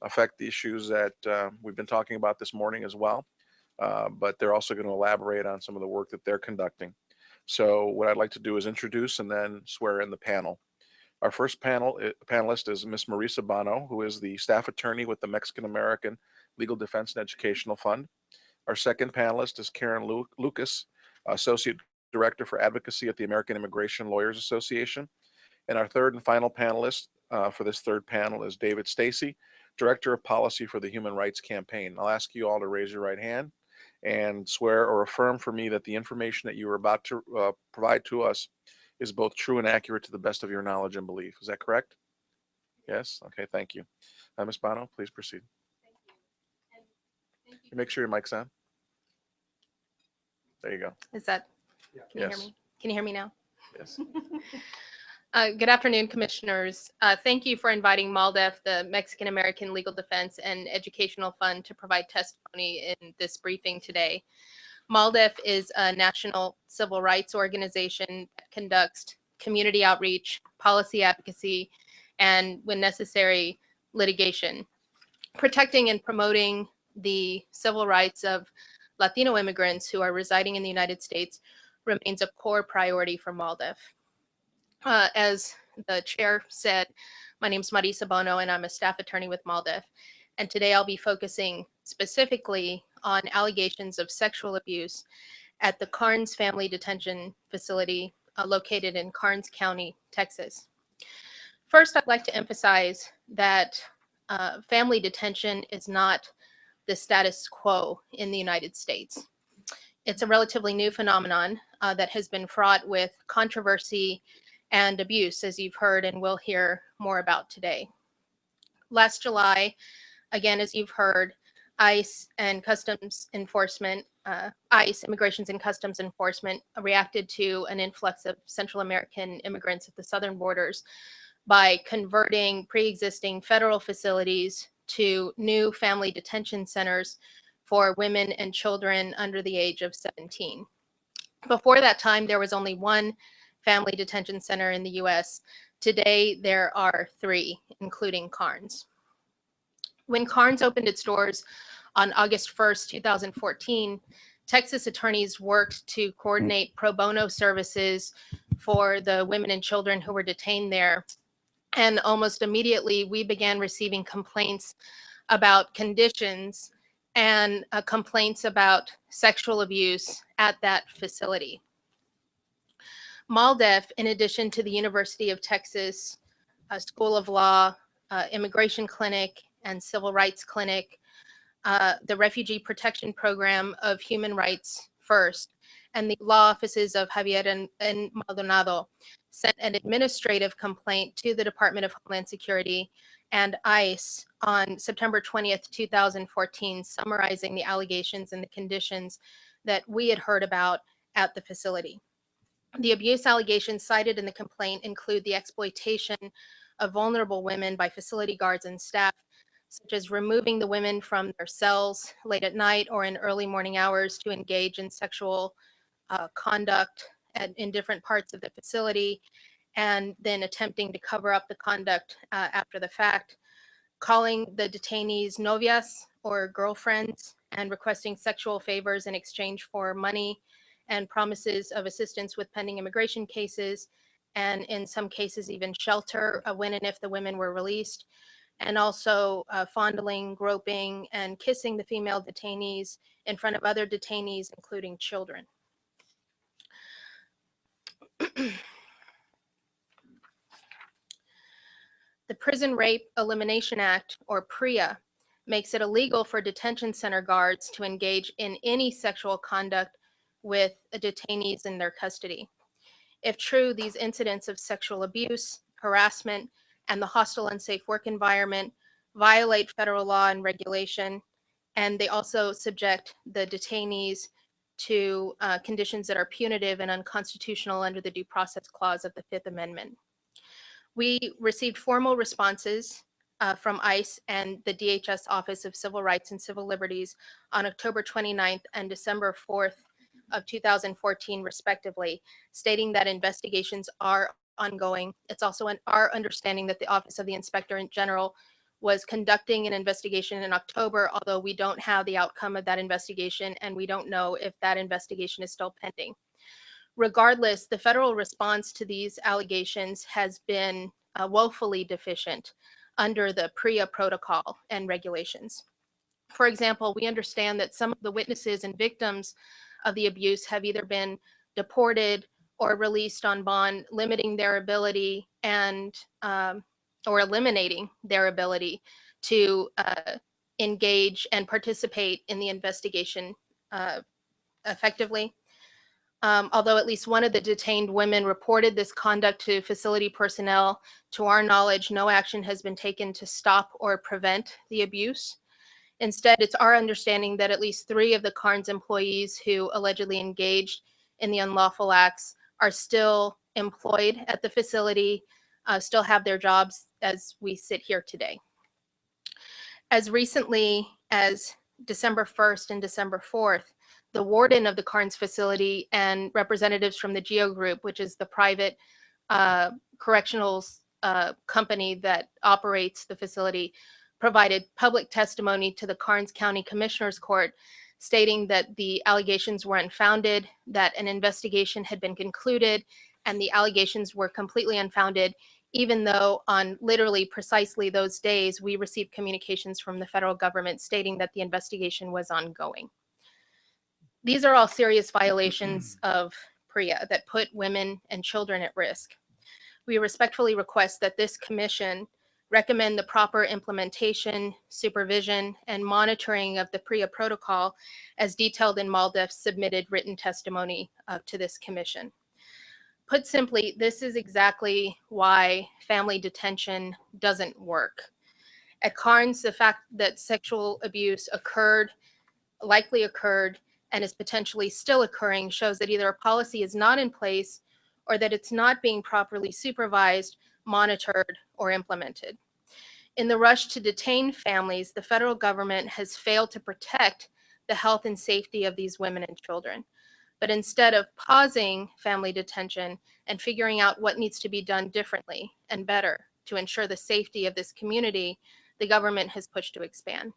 affect the issues that we've been talking about this morning as well. But they're also going to elaborate on some of the work that they're conducting. So what I'd like to do is introduce and then swear in the panel. Our first panelist is Ms. Marisa Bono, who is the staff attorney with the Mexican American Legal Defense and Educational Fund. Our second panelist is Karen Lucas, Associate Director for Advocacy at the American Immigration Lawyers Association. And our third and final panelist for this third panel is David Stacy, Director of Policy for the Human Rights Campaign. I'll ask you all to raise your right hand and swear or affirm for me that the information that you are about to provide to us is both true and accurate to the best of your knowledge and belief. Is that correct? Yes? Okay, thank you. Ms. Bono, please proceed. Make sure your mic's on. There you go. Is that, can you Yes. hear me? Can you hear me now? Yes. Good afternoon, commissioners. Thank you for inviting MALDEF, the Mexican American Legal Defense and Educational Fund, to provide testimony in this briefing today. MALDEF is a national civil rights organization that conducts community outreach, policy advocacy, and, when necessary, litigation, protecting and promoting the civil rights of Latino immigrants who are residing in the United States remains a core priority for MALDEF. As the chair said, my name is Marisa Bono, and I'm a staff attorney with MALDEF. And today I'll be focusing specifically on allegations of sexual abuse at the Karnes Family Detention Facility located in Karnes County, Texas. First, I'd like to emphasize that family detention is not the status quo in the United States. It's a relatively new phenomenon that has been fraught with controversy and abuse, as you've heard and will hear more about today. Last July, again, as you've heard, ICE and Customs Enforcement, ICE, Immigrations and Customs Enforcement, reacted to an influx of Central American immigrants at the southern borders by converting pre-existing federal facilities to new family detention centers for women and children under the age of 17. Before that time, there was only one family detention center in the U.S. Today, there are 3, including Karnes. When Karnes opened its doors on August 1st, 2014, Texas attorneys worked to coordinate pro bono services for the women and children who were detained there. And almost immediately, we began receiving complaints about conditions and complaints about sexual abuse at that facility. MALDEF, in addition to the University of Texas School of Law, Immigration Clinic, and Civil Rights Clinic, the Refugee Protection Program of Human Rights First, and the law offices of Javier and Maldonado, sent an administrative complaint to the Department of Homeland Security and ICE on September 20th, 2014, summarizing the allegations and the conditions that we had heard about at the facility. The abuse allegations cited in the complaint include the exploitation of vulnerable women by facility guards and staff, such as removing the women from their cells late at night or in early morning hours to engage in sexual conduct in different parts of the facility, and then attempting to cover up the conduct after the fact, calling the detainees novias or girlfriends, and requesting sexual favors in exchange for money and promises of assistance with pending immigration cases, and in some cases even shelter when and if the women were released, and also fondling, groping, and kissing the female detainees in front of other detainees, including children. The Prison Rape Elimination Act, or PREA, makes it illegal for detention center guards to engage in any sexual conduct with detainees in their custody. If true, these incidents of sexual abuse, harassment, and the hostile, unsafe work environment violate federal law and regulation, and they also subject the detainees to conditions that are punitive and unconstitutional under the Due Process Clause of the Fifth Amendment. We received formal responses from ICE and the DHS Office of Civil Rights and Civil Liberties on October 29th and December 4th of 2014, respectively, stating that investigations are ongoing. It's also our understanding that the Office of the Inspector General was conducting an investigation in October, although we don't have the outcome of that investigation, and we don't know if that investigation is still pending. Regardless, the federal response to these allegations has been woefully deficient under the PREA protocol and regulations. For example, we understand that some of the witnesses and victims of the abuse have either been deported or released on bond, limiting their ability and or eliminating their ability to engage and participate in the investigation effectively. Although at least one of the detained women reported this conduct to facility personnel, to our knowledge, no action has been taken to stop or prevent the abuse. Instead, it's our understanding that at least 3 of the Carnes employees who allegedly engaged in the unlawful acts are still employed at the facility, still have their jobs as we sit here today. As recently as December 1st and December 4th, the warden of the Carnes facility and representatives from the GEO Group, which is the private correctional company that operates the facility, provided public testimony to the Carnes County Commissioner's Court, stating that the allegations were unfounded, that an investigation had been concluded, and the allegations were completely unfounded, even though on literally precisely those days, we received communications from the federal government stating that the investigation was ongoing. These are all serious violations of PREA that put women and children at risk. We respectfully request that this commission recommend the proper implementation, supervision, and monitoring of the PREA protocol as detailed in MALDEF's submitted written testimony to this commission. Put simply, this is exactly why family detention doesn't work. At Carnes, the fact that sexual abuse occurred, likely occurred, and is potentially still occurring shows that either a policy is not in place or that it's not being properly supervised, monitored, or implemented. In the rush to detain families, the federal government has failed to protect the health and safety of these women and children. But instead of pausing family detention and figuring out what needs to be done differently and better to ensure the safety of this community, the government has pushed to expand.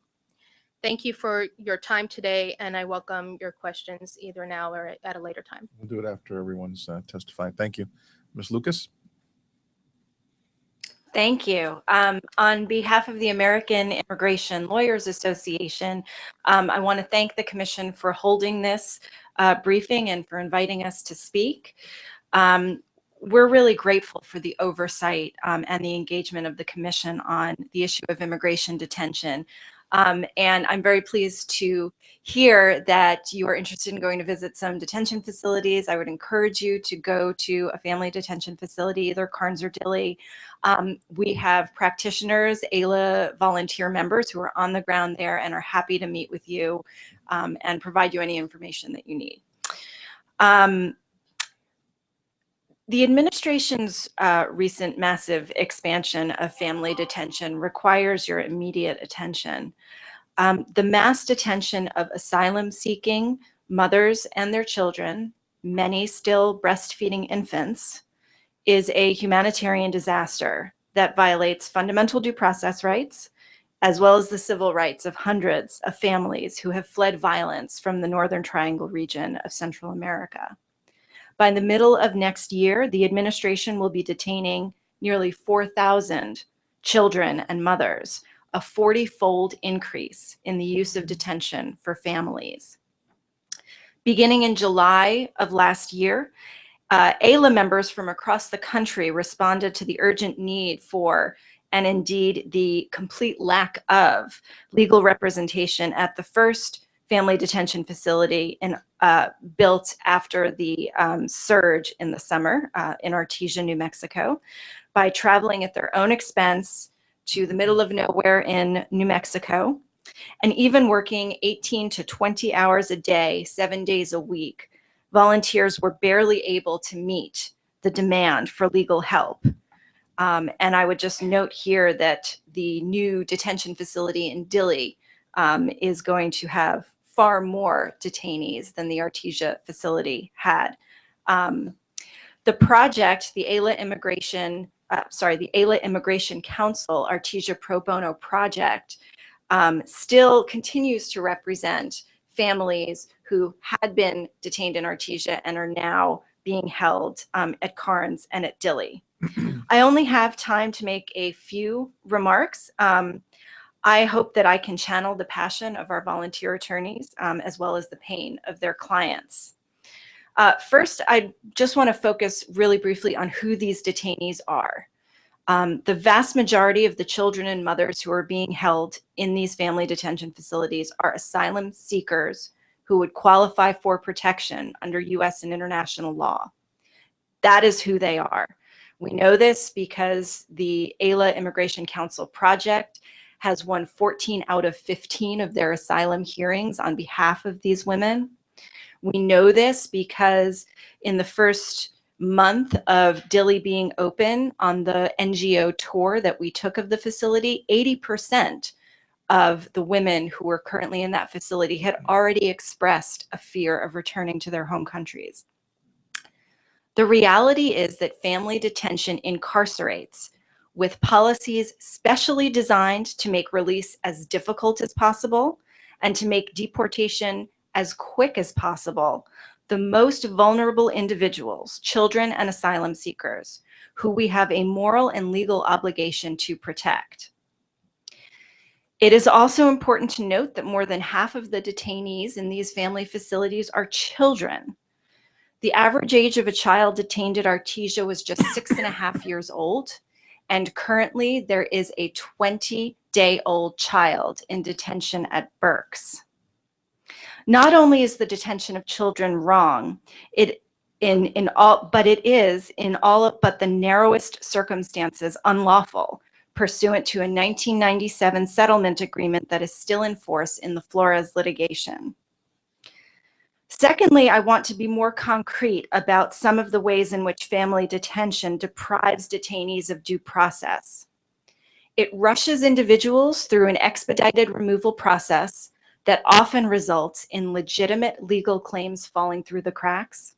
Thank you for your time today, and I welcome your questions either now or at a later time. We'll do it after everyone's testified. Thank you. Ms. Lucas? Thank you. On behalf of the American Immigration Lawyers Association, I want to thank the Commission for holding this briefing and for inviting us to speak. We're really grateful for the oversight and the engagement of the Commission on the issue of immigration detention. And I'm very pleased to hear that you are interested in going to visit some detention facilities. I would encourage you to go to a family detention facility, either Carnes or Dilley. We have practitioners, AILA volunteer members who are on the ground there and are happy to meet with you and provide you any information that you need. The administration's recent massive expansion of family detention requires your immediate attention. The mass detention of asylum-seeking mothers and their children, many still breastfeeding infants, is a humanitarian disaster that violates fundamental due process rights, as well as the civil rights of hundreds of families who have fled violence from the Northern Triangle region of Central America. By the middle of next year, the administration will be detaining nearly 4,000 children and mothers, a 40-fold increase in the use of detention for families. Beginning in July of last year, AILA members from across the country responded to the urgent need for, and indeed the complete lack of, legal representation at the first family detention facility built after the surge in the summer in Artesia, New Mexico, by traveling at their own expense to the middle of nowhere in New Mexico, and even working 18 to 20 hours a day, 7 days a week. Volunteers were barely able to meet the demand for legal help. And I would just note here that the new detention facility in Dilley is going to have far more detainees than the Artesia facility had. The project, the AILA Immigration the AILA Immigration Council Artesia Pro Bono Project still continues to represent families who had been detained in Artesia and are now being held at Carnes and at Dilley. I only have time to make a few remarks. I hope that I can channel the passion of our volunteer attorneys as well as the pain of their clients. First, I just want to focus really briefly on who these detainees are. The vast majority of the children and mothers who are being held in these family detention facilities are asylum seekers who would qualify for protection under US and international law. That is who they are. We know this because the AILA Immigration Council Project has won 14 out of 15 of their asylum hearings on behalf of these women. We know this because in the first month of Dilley being open on the NGO tour that we took of the facility, 80% of the women who were currently in that facility had already expressed a fear of returning to their home countries. The reality is that family detention incarcerates with policies specially designed to make release as difficult as possible and to make deportation as quick as possible the most vulnerable individuals, children and asylum seekers, who we have a moral and legal obligation to protect. It is also important to note that more than half of the detainees in these family facilities are children. The average age of a child detained at Artesia was just 6.5 years old, and currently there is a 20-day-old child in detention at Berks. Not only is the detention of children wrong, but it is in all but the narrowest circumstances unlawful, pursuant to a 1997 settlement agreement that is still in force in the Flores litigation. Secondly, I want to be more concrete about some of the ways in which family detention deprives detainees of due process. It rushes individuals through an expedited removal process that often results in legitimate legal claims falling through the cracks.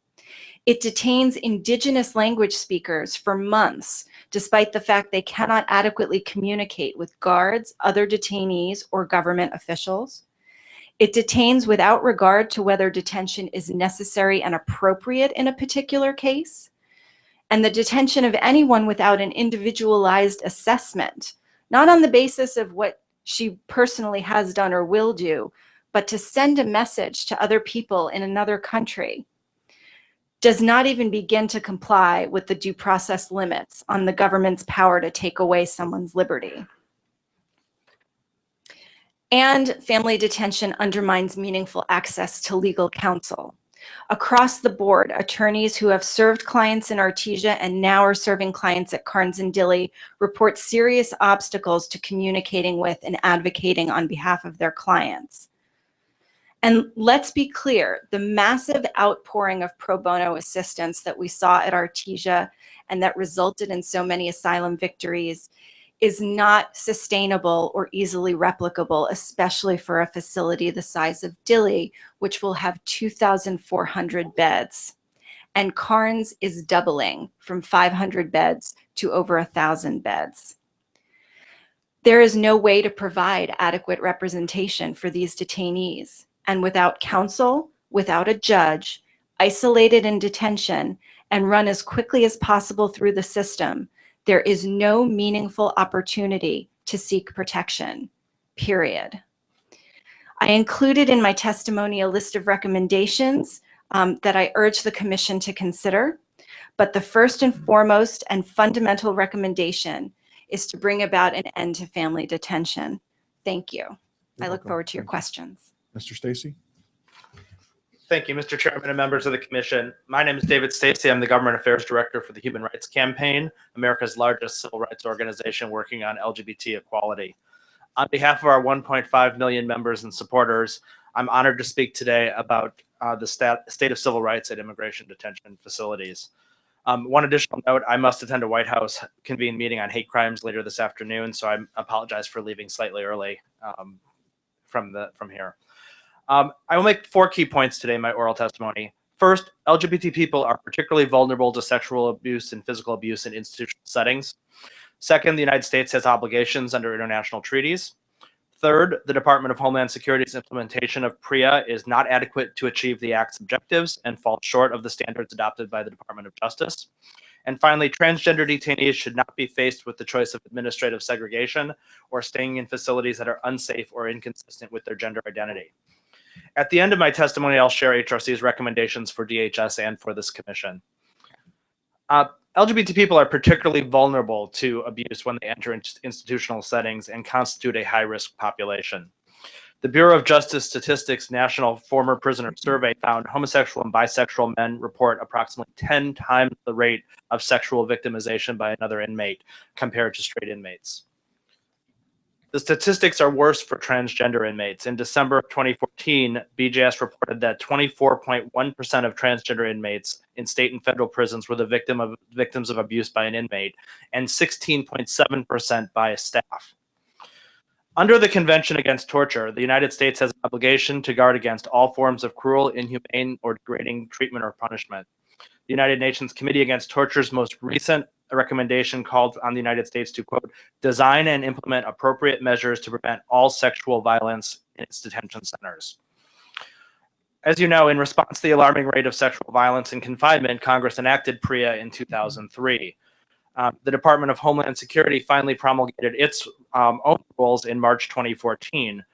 It detains indigenous language speakers for months, despite the fact they cannot adequately communicate with guards, other detainees, or government officials. It detains without regard to whether detention is necessary and appropriate in a particular case. And the detention of anyone without an individualized assessment, not on the basis of what she personally has done or will do, but to send a message to other people in another country, does not even begin to comply with the due process limits on the government's power to take away someone's liberty. And family detention undermines meaningful access to legal counsel. Across the board, attorneys who have served clients in Artesia and now are serving clients at Carnes and Dilley report serious obstacles to communicating with and advocating on behalf of their clients. And let's be clear, the massive outpouring of pro bono assistance that we saw at Artesia and that resulted in so many asylum victories is not sustainable or easily replicable, especially for a facility the size of Dilley, which will have 2,400 beds. And Carnes is doubling from 500 beds to over 1,000 beds. There is no way to provide adequate representation for these detainees. And without counsel, without a judge, isolated in detention, and run as quickly as possible through the system, there is no meaningful opportunity to seek protection, period. I included in my testimony a list of recommendations that I urge the Commission to consider, but the first and foremost and fundamental recommendation is to bring about an end to family detention. Thank you. I look forward to your questions. Mr. Stacy? Thank you, Mr. Chairman and members of the Commission. My name is David Stacy. I'm the Government Affairs Director for the Human Rights Campaign, America's largest civil rights organization working on LGBT equality. On behalf of our 1.5 million members and supporters, I'm honored to speak today about the state of civil rights at immigration detention facilities. One additional note, I must attend a White House convened meeting on hate crimes later this afternoon, so I apologize for leaving slightly early from here. I will make 4 key points today in my oral testimony. First, LGBT people are particularly vulnerable to sexual abuse and physical abuse in institutional settings. Second, the United States has obligations under international treaties. Third, the Department of Homeland Security's implementation of PREA is not adequate to achieve the Act's objectives and falls short of the standards adopted by the Department of Justice. And finally, transgender detainees should not be faced with the choice of administrative segregation or staying in facilities that are unsafe or inconsistent with their gender identity. At the end of my testimony, I'll share HRC's recommendations for DHS and for this commission. LGBT people are particularly vulnerable to abuse when they enter institutional settings and constitute a high-risk population. The Bureau of Justice Statistics National Former Prisoner Survey found homosexual and bisexual men report approximately 10 times the rate of sexual victimization by another inmate compared to straight inmates. The statistics are worse for transgender inmates. In December of 2014, BJS reported that 24.1% of transgender inmates in state and federal prisons were the victims of abuse by an inmate, and 16.7% by a staff. Under the Convention Against Torture, the United States has an obligation to guard against all forms of cruel, inhumane, or degrading treatment or punishment. The United Nations Committee Against Torture's most recent recommendation called on the United States to, quote, design and implement appropriate measures to prevent all sexual violence in its detention centers. As you know, in response to the alarming rate of sexual violence in confinement, Congress enacted PREA in 2003. The Department of Homeland Security finally promulgated its own rules in March 2014.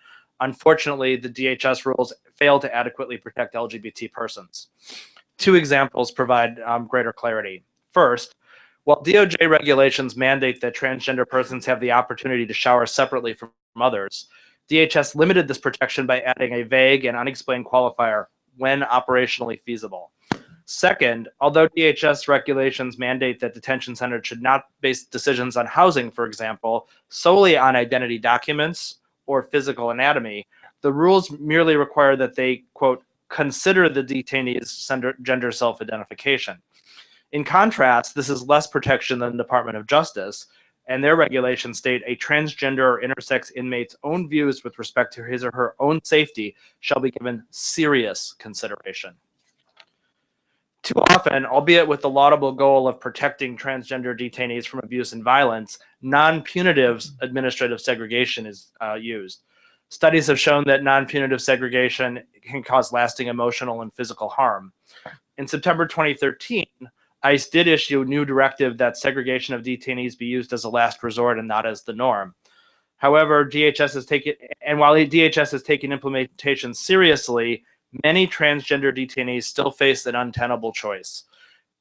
Unfortunately, the DHS rules failed to adequately protect LGBT persons. Two examples provide greater clarity. First, while DOJ regulations mandate that transgender persons have the opportunity to shower separately from others, DHS limited this protection by adding a vague and unexplained qualifier, when operationally feasible. Second, although DHS regulations mandate that detention centers should not base decisions on housing, for example, solely on identity documents or physical anatomy, the rules merely require that they, quote, consider the detainee's gender self-identification. In contrast, this is less protection than the Department of Justice, and their regulations state a transgender or intersex inmate's own views with respect to his or her own safety shall be given serious consideration. Too often, albeit with the laudable goal of protecting transgender detainees from abuse and violence, non-punitive administrative segregation is used. Studies have shown that non-punitive segregation can cause lasting emotional and physical harm. In September 2013, ICE did issue a new directive that segregation of detainees be used as a last resort and not as the norm. However, while DHS has taken implementation seriously, many transgender detainees still face an untenable choice: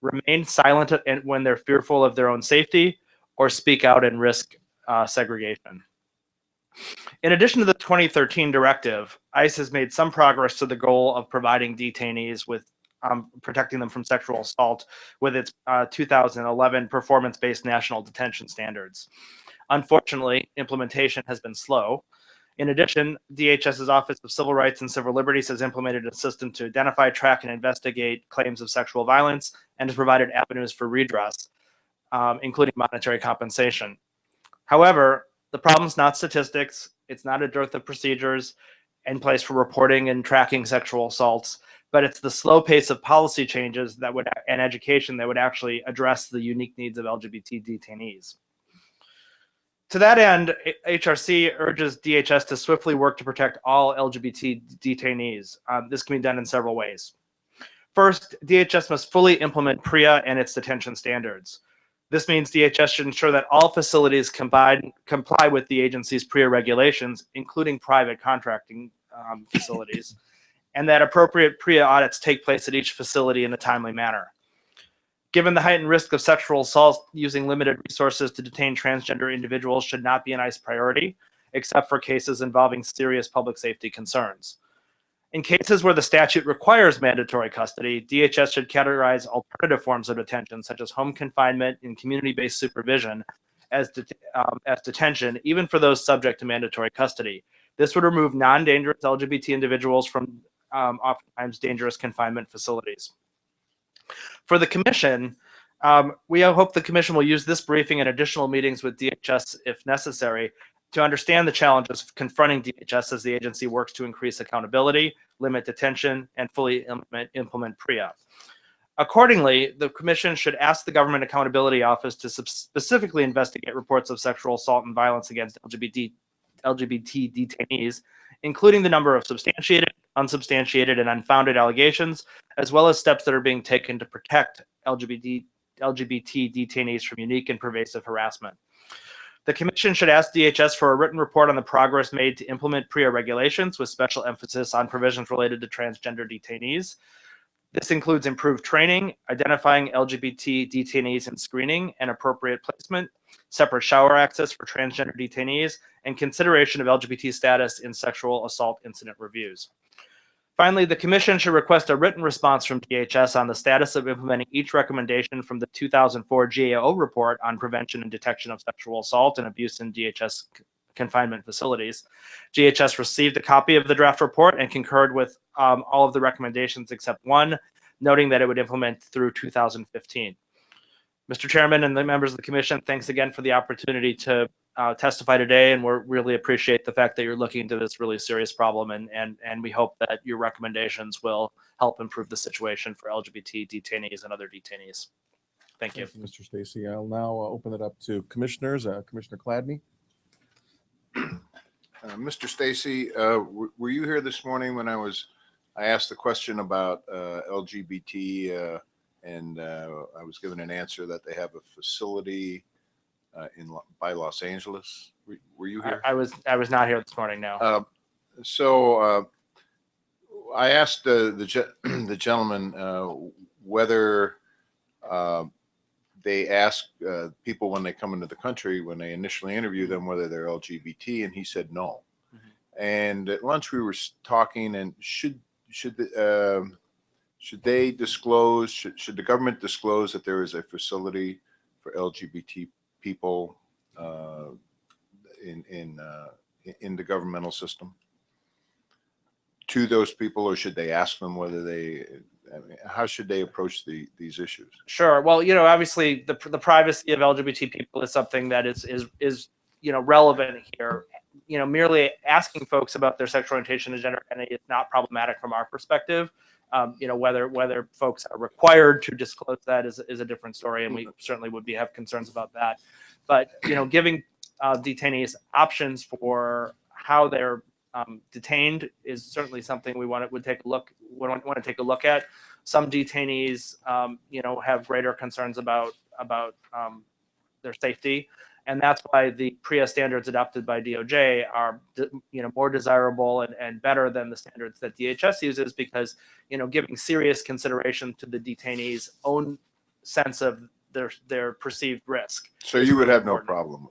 remain silent when they're fearful of their own safety, or speak out and risk segregation. In addition to the 2013 directive, ICE has made some progress to the goal of providing detainees with protecting them from sexual assault with its 2011 performance-based national detention standards. Unfortunately, implementation has been slow. In addition, DHS's Office of Civil Rights and Civil Liberties has implemented a system to identify, track, and investigate claims of sexual violence and has provided avenues for redress, including monetary compensation. However, the problem's not statistics. It's not a dearth of procedures in place for reporting and tracking sexual assaults, but it's the slow pace of policy changes and education that would actually address the unique needs of LGBT detainees. To that end, HRC urges DHS to swiftly work to protect all LGBT detainees. This can be done in several ways. First, DHS must fully implement PREA and its detention standards. This means DHS should ensure that all facilities comply with the agency's PREA regulations, including private contracting facilities, and that appropriate PREA audits take place at each facility in a timely manner. Given the heightened risk of sexual assault, using limited resources to detain transgender individuals should not be an ICE priority, except for cases involving serious public safety concerns. In cases where the statute requires mandatory custody, DHS should categorize alternative forms of detention, such as home confinement and community-based supervision, as detention, even for those subject to mandatory custody. This would remove non-dangerous LGBT individuals from oftentimes dangerous confinement facilities. For the Commission, we hope the Commission will use this briefing and additional meetings with DHS if necessary to understand the challenges confronting DHS as the agency works to increase accountability, limit detention, and fully implement PREA. Accordingly, the Commission should ask the Government Accountability Office to specifically investigate reports of sexual assault and violence against LGBT detainees, including the number of substantiated, unsubstantiated, and unfounded allegations, as well as steps that are being taken to protect LGBT detainees from unique and pervasive harassment. The Commission should ask DHS for a written report on the progress made to implement PREA regulations with special emphasis on provisions related to transgender detainees. This includes improved training, identifying LGBT detainees and screening and appropriate placement, separate shower access for transgender detainees, and consideration of LGBT status in sexual assault incident reviews. Finally, the Commission should request a written response from DHS on the status of implementing each recommendation from the 2004 GAO report on prevention and detection of sexual assault and abuse in DHS confinement facilities. DHS received a copy of the draft report and concurred with all of the recommendations except one, noting that it would implement through 2015. Mr. Chairman and the members of the Commission, thanks again for the opportunity to testify today, and we really appreciate the fact that you're looking into this really serious problem, and we hope that your recommendations will help improve the situation for LGBT detainees and other detainees. Thank you. Thank you, Mr. Stacy. I'll now open it up to commissioners. Commissioner Gladney. Mr. Stacy, were you here this morning when I asked the question about LGBT and I was given an answer that they have a facility by Los Angeles? Were you here? I was not here this morning, no. I asked the gentleman whether they ask people when they come into the country, when they initially interview them, whether they're LGBT, and he said no. Mm-hmm. And at lunch we were talking, and should they disclose? Should the government disclose that there is a facility for LGBT people in the governmental system to those people, or should they ask them whether they? I mean, how should they approach these issues? Sure. Well, obviously the privacy of LGBT people is something that is relevant here. Merely asking folks about their sexual orientation and gender identity is not problematic from our perspective. Whether folks are required to disclose that is a different story, and we certainly would have concerns about that. But giving detainees options for how they're detained is certainly something we want to take a look at. Some detainees, have greater concerns about their safety, and that's why the PREA standards adopted by DOJ are, more desirable and better than the standards that DHS uses, because, giving serious consideration to the detainees' own sense of their perceived risk. So you would have no problem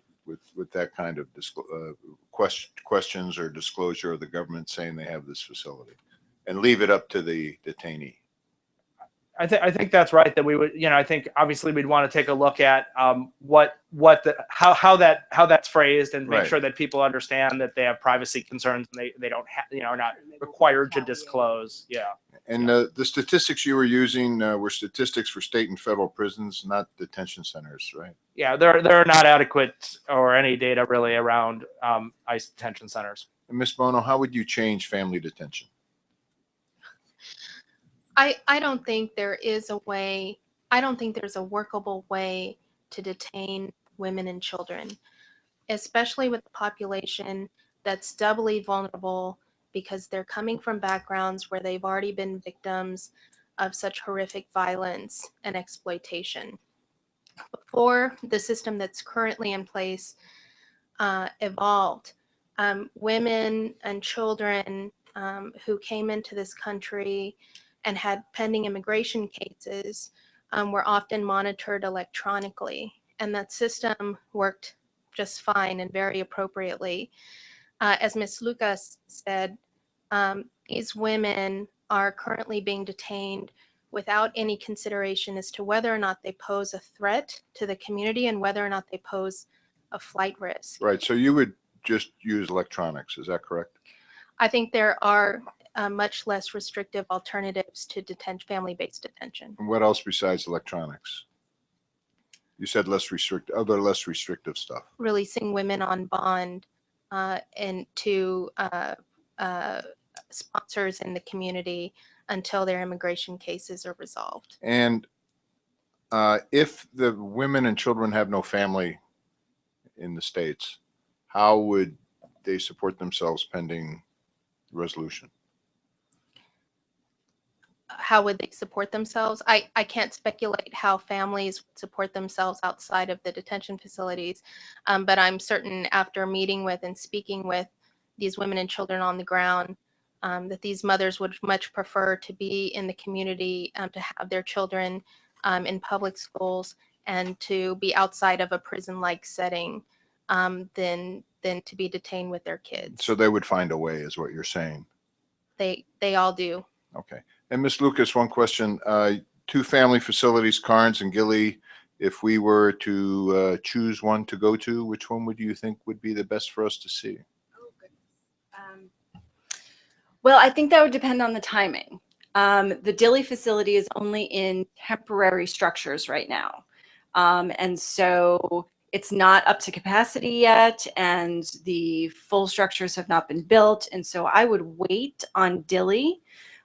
with that kind of questions or disclosure of the government saying they have this facility, and leave it up to the detainee? I think that's right. That we would, I think obviously we'd want to take a look at how that's phrased, and make sure that people understand that they have privacy concerns and they don't have, are not required to disclose. Yeah. And the statistics you were using were statistics for state and federal prisons, not detention centers, right? Yeah, there are not adequate or any data really around ICE detention centers. And Ms. Bono, how would you change family detention? I don't think there is a way, I don't think there's a workable way to detain women and children, especially with the population that's doubly vulnerable because they're coming from backgrounds where they've already been victims of such horrific violence and exploitation. Before the system that's currently in place evolved, women and children who came into this country and had pending immigration cases were often monitored electronically, and that system worked just fine and very appropriately. As Ms. Lucas said, these women are currently being detained without any consideration as to whether or not they pose a threat to the community and whether or not they pose a flight risk. Right. So you would just use electronics. Is that correct? I think there are much less restrictive alternatives to family-based detention. And what else besides electronics? You said less restrictive stuff. Releasing women on bond and to sponsors in the community until their immigration cases are resolved. And if the women and children have no family in the States, how would they support themselves pending resolution? How would they support themselves? I can't speculate how families would support themselves outside of the detention facilities, but I'm certain after meeting with and speaking with these women and children on the ground, that these mothers would much prefer to be in the community, to have their children in public schools and to be outside of a prison-like setting, than to be detained with their kids. So they would find a way, is what you're saying. They all do. Okay. And Ms. Lucas, one question. Two family facilities, Carnes and Gilley, if we were to choose one to go to, which one would you think would be the best for us to see? Well, I think that would depend on the timing. The Dilley facility is only in temporary structures right now. And so it's not up to capacity yet, and the full structures have not been built. And so I would wait on Dilley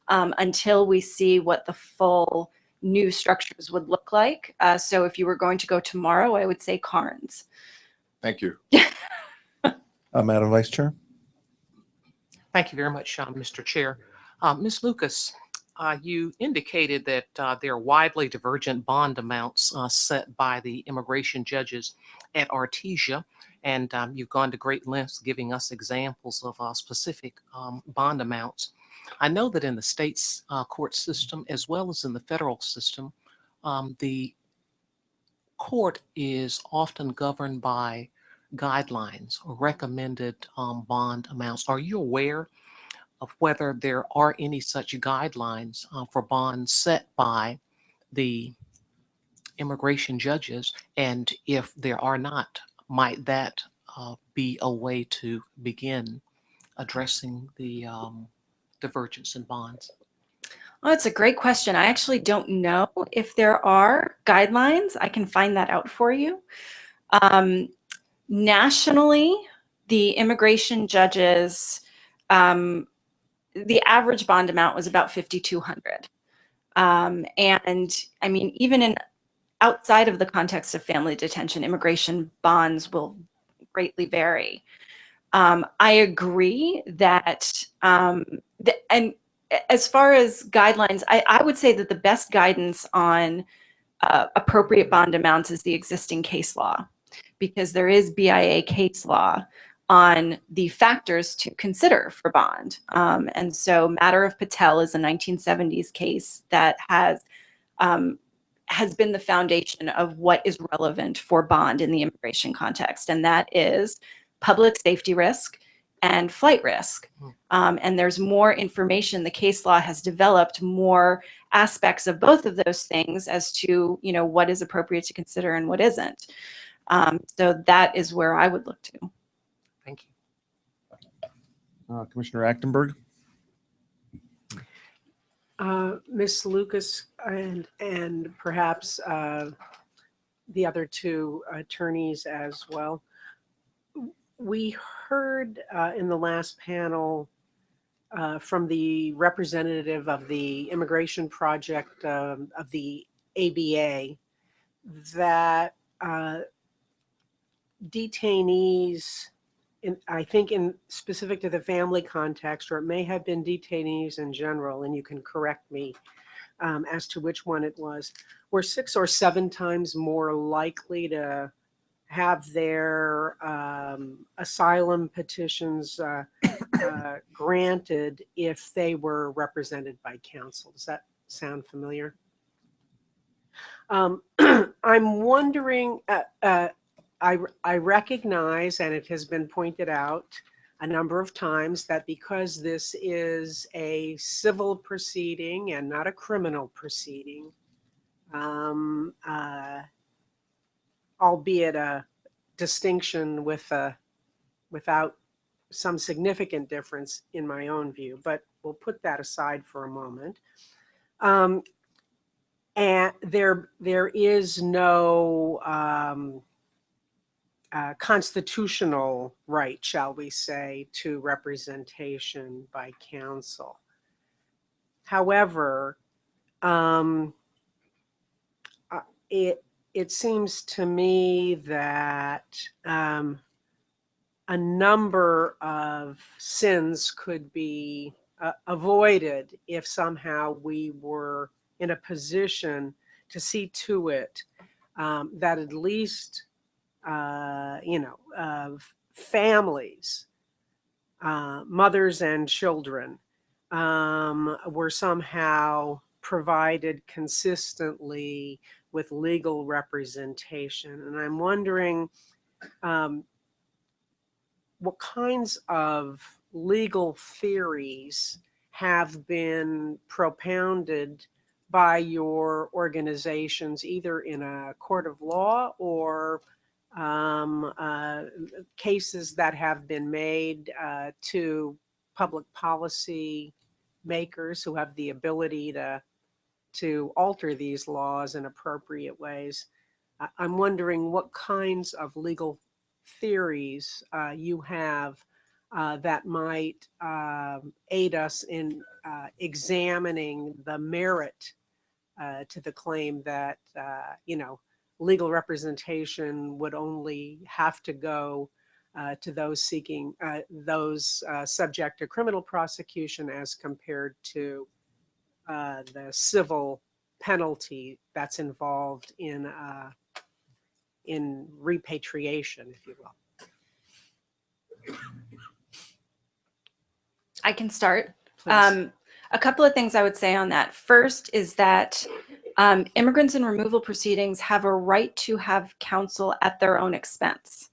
until we see what the full new structures would look like. So if you were going to go tomorrow, I would say Carnes. Thank you. Madam Vice Chair. Thank you very much, Mr. Chair. Ms. Lucas, you indicated that there are widely divergent bond amounts set by the immigration judges at Artesia, and you've gone to great lengths giving us examples of specific bond amounts. I know that in the state's court system, as well as in the federal system, the court is often governed by guidelines or recommended bond amounts. Are you aware of whether there are any such guidelines for bonds set by the immigration judges? And if there are not, might that be a way to begin addressing the divergence in bonds? Oh, that's a great question. I actually don't know if there are guidelines. I can find that out for you. Nationally, the immigration judges, the average bond amount was about $5,200. And I mean, even outside of the context of family detention, immigration bonds will greatly vary. I agree that, and as far as guidelines, I would say that the best guidance on appropriate bond amounts is the existing case law, because there is BIA case law on the factors to consider for bond. And so Matter of Patel is a 1970s case that has been the foundation of what is relevant for bond in the immigration context. And that is public safety risk and flight risk. And there's more information. The case law has developed more aspects of both of those things as to, you know, what is appropriate to consider and what isn't. So that is where I would look to. Thank you. Commissioner Achtenberg. Ms. Lucas and perhaps the other two attorneys as well. We heard in the last panel from the representative of the immigration project of the ABA that detainees, I think in specific to the family context, or it may have been detainees in general, and you can correct me as to which one it was, were 6 or 7 times more likely to have their asylum petitions granted if they were represented by counsel. Does that sound familiar? I'm wondering, I recognize, and it has been pointed out a number of times, that because this is a civil proceeding and not a criminal proceeding, albeit a distinction without some significant difference in my own view, but we'll put that aside for a moment. And there is no constitutional right, shall we say, to representation by counsel. However, it seems to me that a number of sins could be avoided if somehow we were in a position to see to it that at least families, mothers and children, were somehow provided consistently with legal representation. And I'm wondering what kinds of legal theories have been propounded by your organizations, either in a court of law or cases that have been made to public policy makers who have the ability to alter these laws in appropriate ways. I'm wondering what kinds of legal theories you have that might aid us in examining the merit to the claim that legal representation would only have to go to those seeking those subject to criminal prosecution as compared to the civil penalty that's involved in repatriation, if you will. I can start. Please. A couple of things I would say on that. First is that immigrants in removal proceedings have a right to have counsel at their own expense.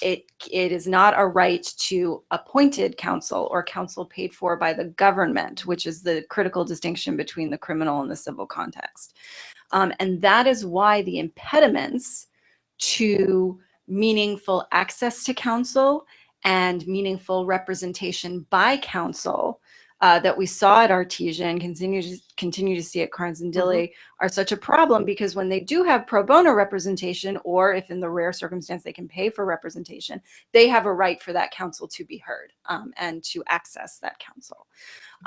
It is not a right to appointed counsel or counsel paid for by the government, which is the critical distinction between the criminal and the civil context. And that is why the impediments to meaningful access to counsel and meaningful representation by counsel that we saw at Artesia and continue to see at Carnes and Dilley are such a problem, because when they do have pro bono representation, or if in the rare circumstance they can pay for representation, they have a right for that counsel to be heard and to access that counsel.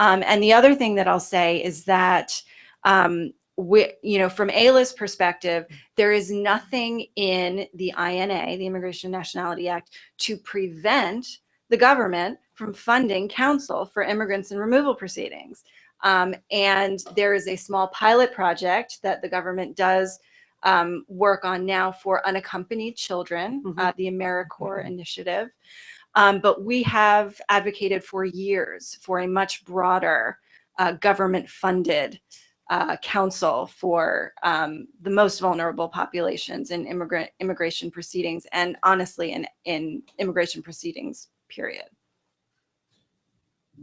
And the other thing that I'll say is that from AILA's perspective, there is nothing in the INA, the Immigration and Nationality Act, to prevent the government from funding counsel for immigrants in removal proceedings. And there is a small pilot project that the government does work on now for unaccompanied children, the AmeriCorps initiative. But we have advocated for years for a much broader government-funded counsel for the most vulnerable populations in immigration proceedings, and honestly in immigration proceedings, period.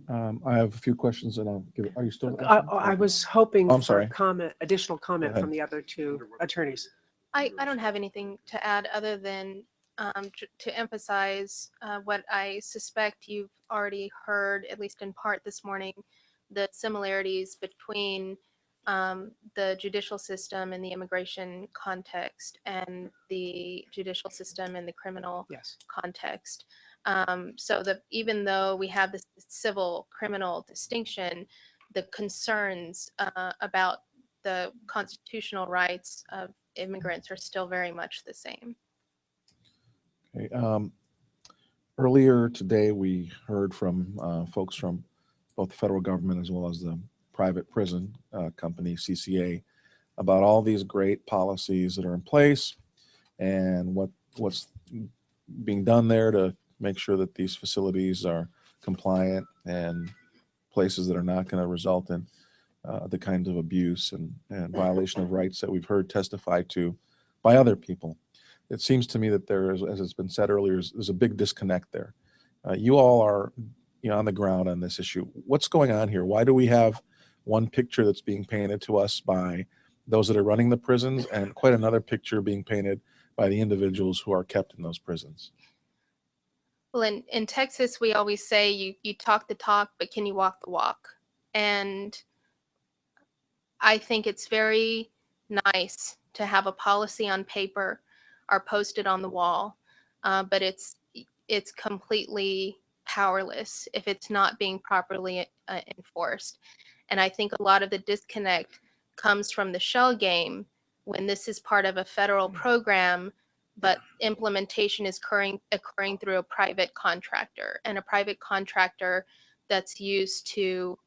I have a few questions and I'll give it. Are you still? I was hoping Oh, I'm for sorry. additional comment ahead. from the other two attorneys. I don't have anything to add other than to emphasize what I suspect you've already heard, at least in part this morning, the similarities between the judicial system in the immigration context and the judicial system in the criminal context. So that even though we have this civil criminal distinction, the concerns about the constitutional rights of immigrants are still very much the same. Okay. Earlier today, we heard from folks from both the federal government as well as the private prison company, CCA, about all these great policies that are in place and what's being done there to make sure that these facilities are compliant and places that are not going to result in the kinds of abuse and violation of rights that we've heard testified to by other people. It seems to me that there is, as it's been said earlier, there's a big disconnect there. You all are on the ground on this issue. What's going on here? Why do we have one picture that's being painted to us by those that are running the prisons and quite another picture being painted by the individuals who are kept in those prisons? Well, in Texas, we always say you talk the talk, but can you walk the walk? And I think it's very nice to have a policy on paper are posted on the wall, but it's completely powerless if it's not being properly enforced. And I think a lot of the disconnect comes from the shell game when this is part of a federal program, but implementation is occurring through a private contractor, and a private contractor that's used to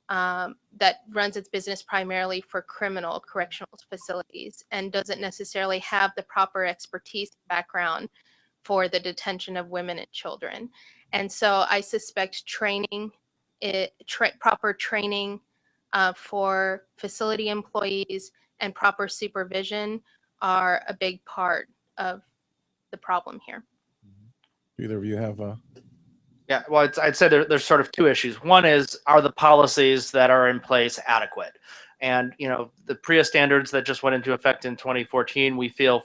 that runs its business primarily for correctional facilities and doesn't necessarily have the proper expertise background for the detention of women and children. And so I suspect proper training for facility employees and proper supervision are a big part of the problem here. Either of you have Yeah, well, I'd say there's sort of two issues. One is, are the policies that are in place adequate? And, you know, the PREA standards that just went into effect in 2014, we feel,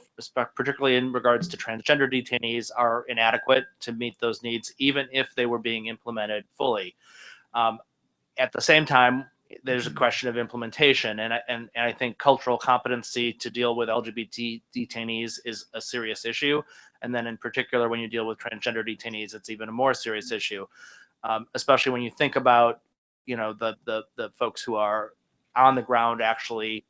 particularly in regards to transgender detainees, are inadequate to meet those needs, even if they were being implemented fully. At the same time, there's a question of implementation, and I think cultural competency to deal with LGBT detainees is a serious issue. And then in particular, when you deal with transgender detainees, it's even a more serious issue, especially when you think about, you know, the folks who are on the ground actually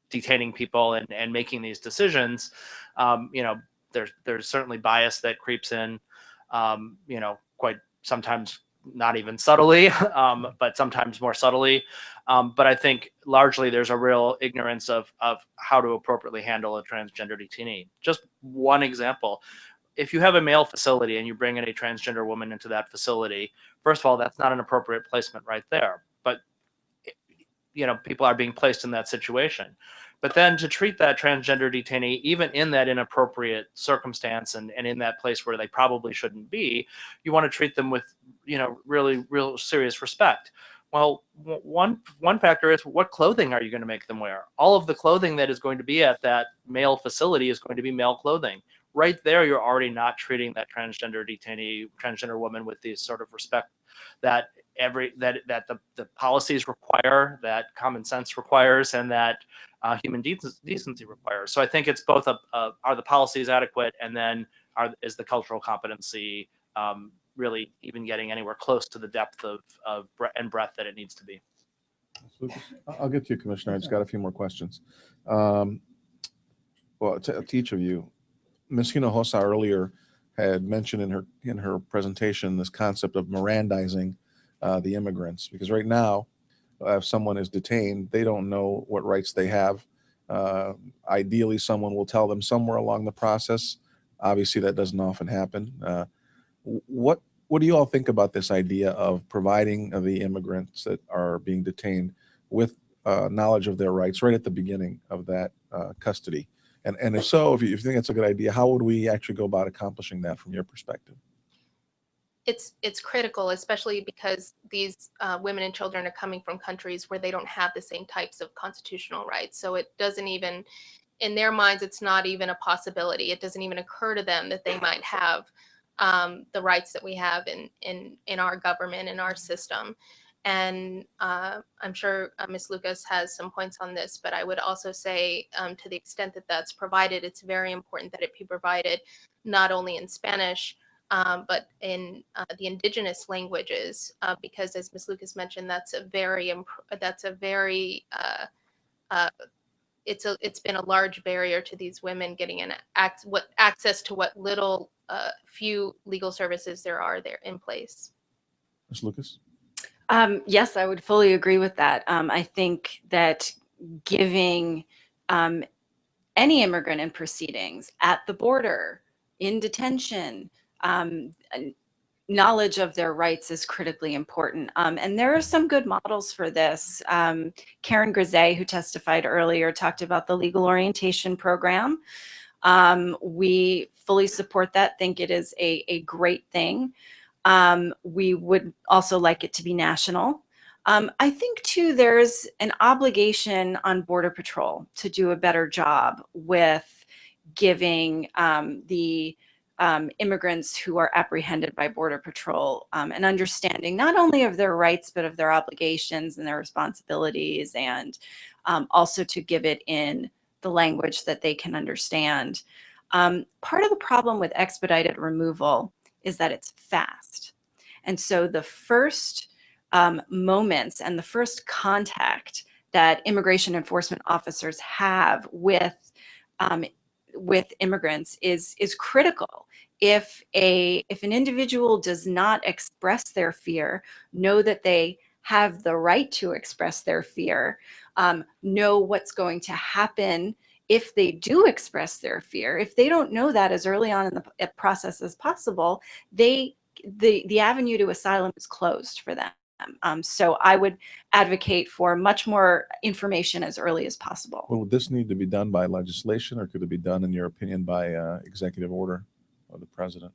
detaining people and making these decisions. You know, there's certainly bias that creeps in, you know, quite sometimes not even subtly, but sometimes more subtly. But I think largely there's a real ignorance of how to appropriately handle a transgender detainee. Just one example: if you have a male facility and you bring in a transgender woman into that facility, first of all, that's not an appropriate placement right there. But, you know, people are being placed in that situation. But then to treat that transgender detainee, even in that inappropriate circumstance and in that place where they probably shouldn't be, you want to treat them with, you know, real serious respect. Well, one factor is, what clothing are you going to make them wear? All of the clothing that is going to be at that male facility is going to be male clothing. Right there, you're already not treating that transgender detainee, transgender woman, with the sort of respect that the policies require, that common sense requires, and that human decency requires. So I think it's both are the policies adequate, and then is the cultural competency really even getting anywhere close to the depth and breadth that it needs to be. I'll get to you, Commissioner. I just got a few more questions. Well, to each of you, Ms. Hinojosa earlier had mentioned in her presentation this concept of Mirandizing the immigrants, because right now, if someone is detained, they don't know what rights they have. Ideally, someone will tell them somewhere along the process. Obviously, that doesn't often happen. What do you all think about this idea of providing the immigrants that are being detained with knowledge of their rights right at the beginning of that custody? And if so, if you think it's a good idea, how would we actually go about accomplishing that from your perspective? It's critical, especially because these women and children are coming from countries where they don't have the same types of constitutional rights. So it doesn't even, in their minds, it's not even a possibility. It doesn't even occur to them that they might have the rights that we have in our government, in our system. And I'm sure Ms. Lucas has some points on this, but I would also say to the extent that that's provided, it's very important that it be provided not only in Spanish, but in the indigenous languages, because as Ms. Lucas mentioned, it's been a large barrier to these women getting access to what little few legal services there are there in place. Ms. Lucas? Yes, I would fully agree with that. I think that giving any immigrant in proceedings, at the border, in detention, knowledge of their rights is critically important. And there are some good models for this. Karen Grisey, who testified earlier, talked about the legal orientation program. We fully support that, think it is a great thing. We would also like it to be national. I think too, there's an obligation on Border Patrol to do a better job with giving the immigrants who are apprehended by Border Patrol an understanding not only of their rights, but of their obligations and their responsibilities, and also to give it in the language that they can understand. Part of the problem with expedited removal is that it's fast. And so the first moments and the first contact that immigration enforcement officers have with immigrants is critical. If an individual does not express their fear, know that they have the right to express their fear, know what's going to happen if they do express their fear. If they don't know that as early on in the process as possible, the avenue to asylum is closed for them. So I would advocate for much more information as early as possible. Well, would this need to be done by legislation, or could it be done, in your opinion, by executive order of the president?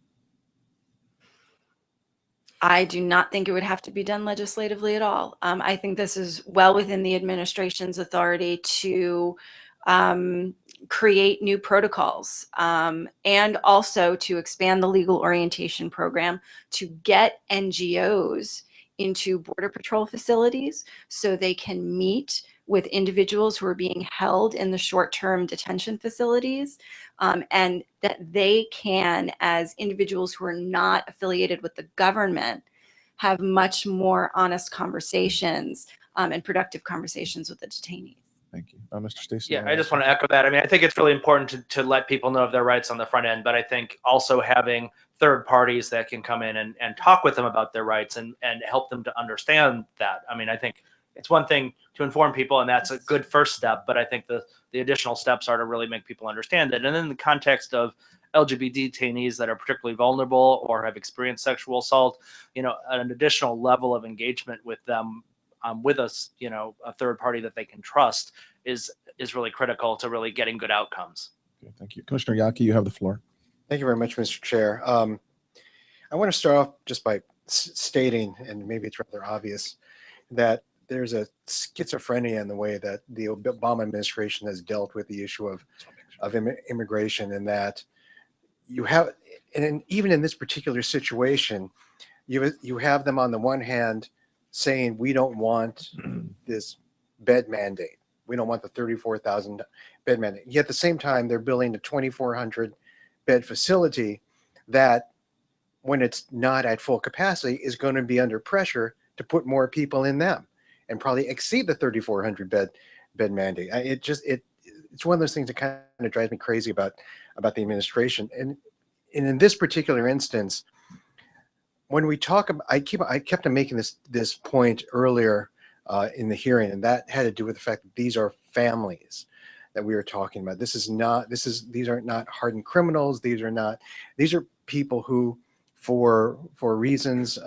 I do not think it would have to be done legislatively at all. I think this is well within the administration's authority to create new protocols, and also to expand the legal orientation program to get NGOs into Border Patrol facilities so they can meet with individuals who are being held in the short-term detention facilities, and that they can, as individuals who are not affiliated with the government, have much more honest conversations and productive conversations with the detainees. Thank you. Mr. Stacy? Yeah, I just want to echo that. I mean, I think it's really important to let people know of their rights on the front end, but I think also having third parties that can come in and talk with them about their rights and help them to understand that. I mean, I think it's one thing to inform people, and that's a good first step, but I think the additional steps are to really make people understand it. And in the context of LGBT detainees that are particularly vulnerable or have experienced sexual assault, you know, an additional level of engagement with them, with us, you know, a third party that they can trust is really critical to really getting good outcomes. Okay, thank you. Commissioner Yaki, you have the floor. Thank you very much, Mr. Chair. I want to start off just by stating, and maybe it's rather obvious, that there's a schizophrenia in the way that the Obama administration has dealt with the issue of immigration, and that you have, and even in this particular situation, you have them on the one hand saying, we don't want this bed mandate. We don't want the 34,000 bed mandate. Yet at the same time, they're building a 2,400 bed facility that, when it's not at full capacity, is going to be under pressure to put more people in them and probably exceed the 3,400 bed mandate. It's one of those things that kind of drives me crazy about the administration. And in this particular instance, when we talk about, I kept on making this point earlier in the hearing, and that had to do with the fact that these are families that we were talking about. These are not hardened criminals. These are people who, for reasons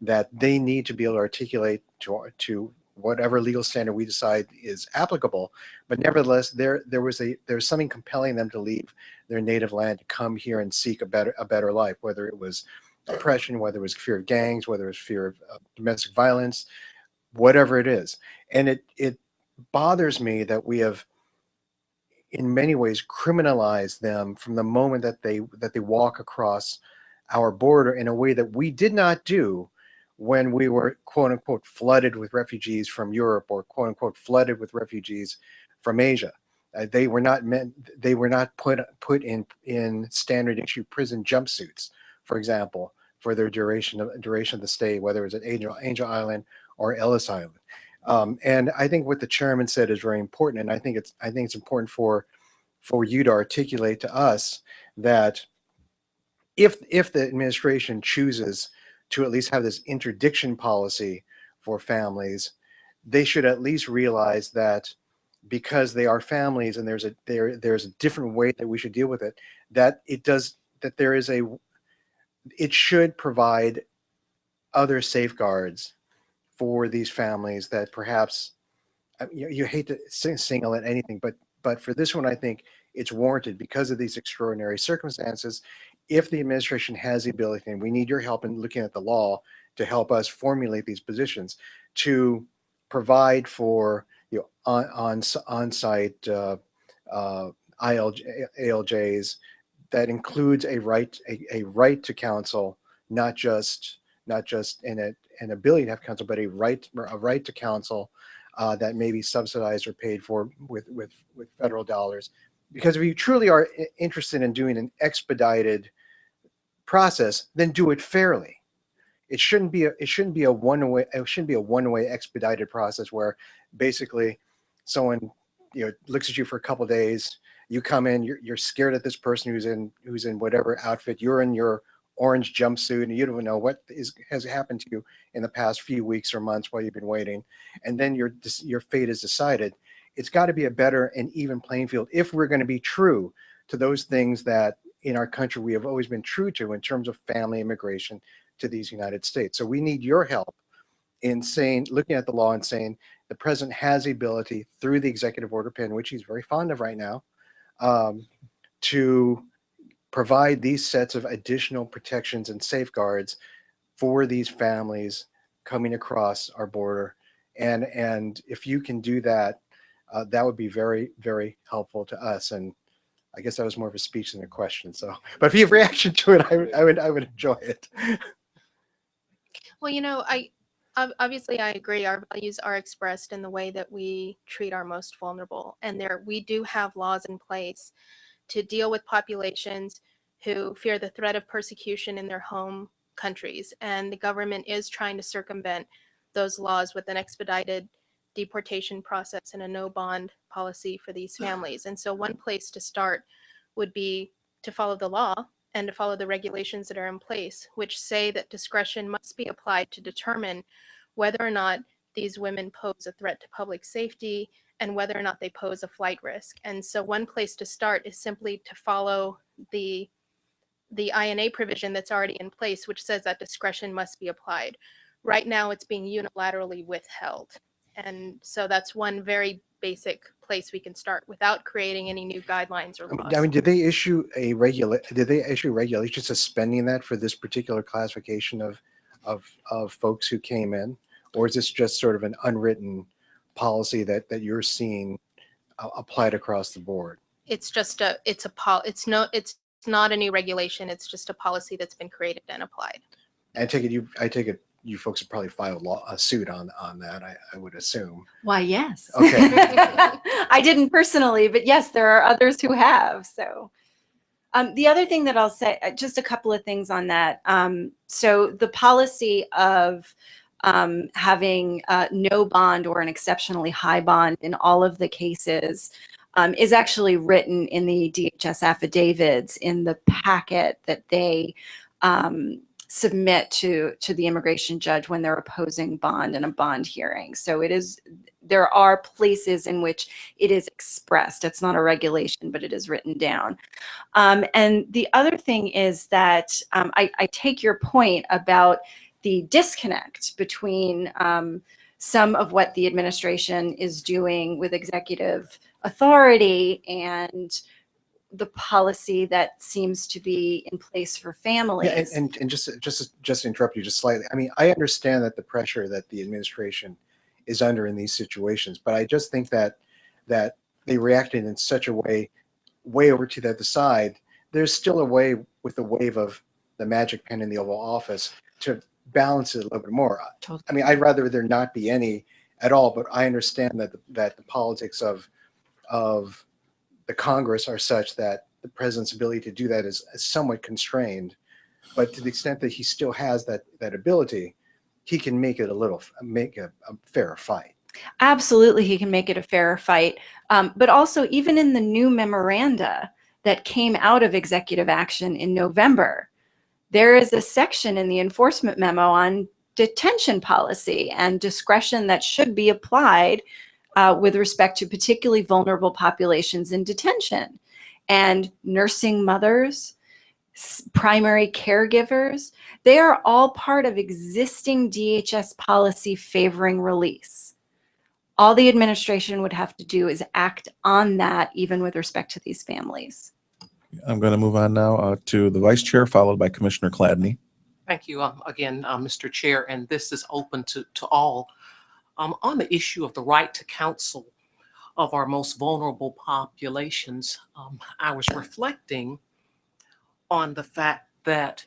that they need to be able to articulate to whatever legal standard we decide is applicable, but nevertheless, there's something compelling them to leave their native land to come here and seek a better life, whether it was oppression, whether it was fear of gangs, whether it was fear of domestic violence, whatever it is. And it bothers me that we have, in many ways, criminalized them from the moment that they walk across our border in a way that we did not do when we were, quote unquote, flooded with refugees from Europe, or quote unquote flooded with refugees from Asia. They were not put in standard issue prison jumpsuits, for example, for their duration of the stay, whether it was at Angel Island or Ellis Island. And I think what the chairman said is very important, and I think it's important for you to articulate to us that if the administration chooses to at least have this interdiction policy for families, they should at least realize that because they are families and there's a different way that we should deal with it, that it should provide other safeguards for these families that perhaps, you hate to single at anything, but for this one, I think it's warranted because of these extraordinary circumstances. If the administration has the ability, and we need your help in looking at the law to help us formulate these positions, to provide for on-site ALJs that includes a right to counsel, not just an ability to have counsel, but a right to counsel that may be subsidized or paid for with federal dollars. Because if you truly are interested in doing an expedited process, then do it fairly. It shouldn't be a one-way expedited process where basically someone looks at you for a couple of days, you come in, you're scared at this person who's in whatever outfit, you're in your orange jumpsuit, and you don't know what has happened to you in the past few weeks or months while you've been waiting, and then your fate is decided. It's got to be a better and even playing field if we're going to be true to those things that in our country we have always been true to in terms of family immigration to these United States. So we need your help in looking at the law and saying the president has the ability through the executive order pen, which he's very fond of right now, to provide these sets of additional protections and safeguards for these families coming across our border. And if you can do that, that would be very, very helpful to us. And I guess that was more of a speech than a question. So, but if you have reaction to it, I would enjoy it. Well, obviously I agree. Our values are expressed in the way that we treat our most vulnerable. And we do have laws in place to deal with populations who fear the threat of persecution in their home countries. And the government is trying to circumvent those laws with an expedited deportation process and a no bond policy for these families. And so one place to start would be to follow the law and to follow the regulations that are in place, which say that discretion must be applied to determine whether or not these women pose a threat to public safety and whether or not they pose a flight risk. And so one place to start is simply to follow the INA provision that's already in place, which says that discretion must be applied. Right now, it's being unilaterally withheld. And so that's one very basic place we can start without creating any new guidelines or laws. I mean, did they issue regulations suspending that for this particular classification of folks who came in, or is this just sort of an unwritten policy that you're seeing applied across the board? It's not a new regulation. It's just a policy that's been created and applied. I take it you folks have probably filed a suit on that, I would assume. Why, yes. Okay. I didn't personally, but yes, there are others who have. So the other thing that I'll say, just a couple of things on that. So the policy of having no bond or an exceptionally high bond in all of the cases is actually written in the DHS affidavits in the packet that they submit to the immigration judge when they're opposing bond in a bond hearing. So there are places in which it is expressed. It's not a regulation, but it is written down. And the other thing is that I take your point about the disconnect between some of what the administration is doing with executive authority and the policy that seems to be in place for families. Yeah, and just to interrupt you just slightly, I mean, I understand that the pressure that the administration is under in these situations, but I just think that they reacted in such a way over to the other side. There's still a way with the wave of the magic pen in the Oval Office to balance it a little bit more. Totally. I mean, I'd rather there not be any at all, but I understand that the politics of the Congress are such that the president's ability to do that is somewhat constrained. But to the extent that he still has that ability, he can make it a fair fight. Absolutely, he can make it a fairer fight. But also, even in the new memoranda that came out of executive action in November, there is a section in the enforcement memo on detention policy and discretion that should be applied with respect to particularly vulnerable populations in detention. And nursing mothers, primary caregivers, they are all part of existing DHS policy favoring release. All the administration would have to do is act on that, even with respect to these families. I'm going to move on now to the Vice Chair, followed by Commissioner Cladney. Thank you again, Mr. Chair, and this is open to all. On the issue of the right to counsel of our most vulnerable populations, I was reflecting on the fact that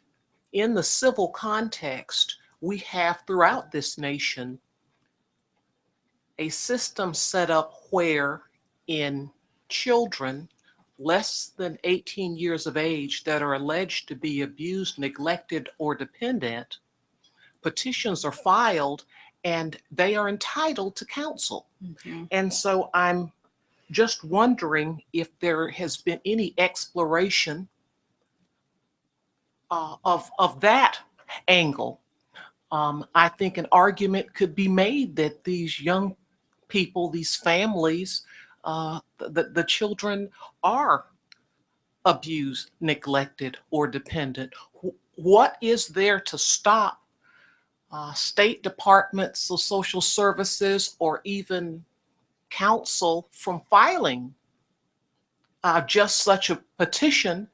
in the civil context, we have throughout this nation a system set up where in children less than 18 years of age that are alleged to be abused, neglected, or dependent, petitions are filed and they are entitled to counsel. And so I'm just wondering if there has been any exploration of that angle. I think an argument could be made that these young people, these families, the children are abused, neglected, or dependent. What is there to stop state departments of social services or even council from filing just such a petition?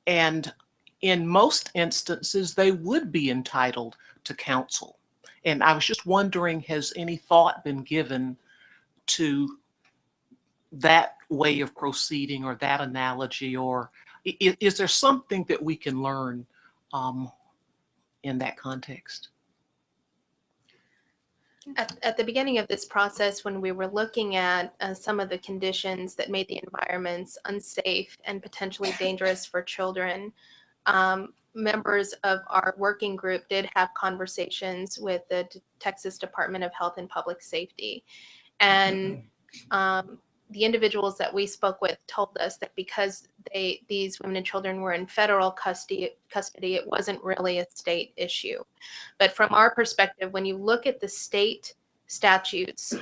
And in most instances, they would be entitled to counsel. And I was just wondering, has any thought been given to that way of proceeding or that analogy, or is there something that we can learn in that context? At the beginning of this process, when we were looking at some of the conditions that made the environments unsafe and potentially dangerous for children, members of our working group did have conversations with the Texas Department of Health and Public Safety. And the individuals that we spoke with told us that because these women and children were in federal custody, it wasn't really a state issue. But from our perspective, when you look at the state statutes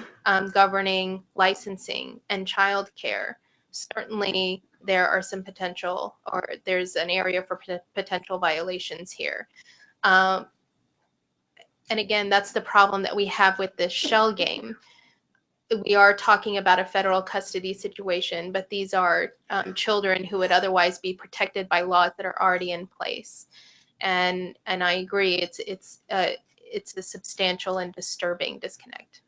governing licensing and childcare, certainly there are some potential, or there's an area for potential violations here. And again, that's the problem that we have with this shell game. We are talking about a federal custody situation, but these are children who would otherwise be protected by laws that are already in place. And I agree, it's a substantial and disturbing disconnect.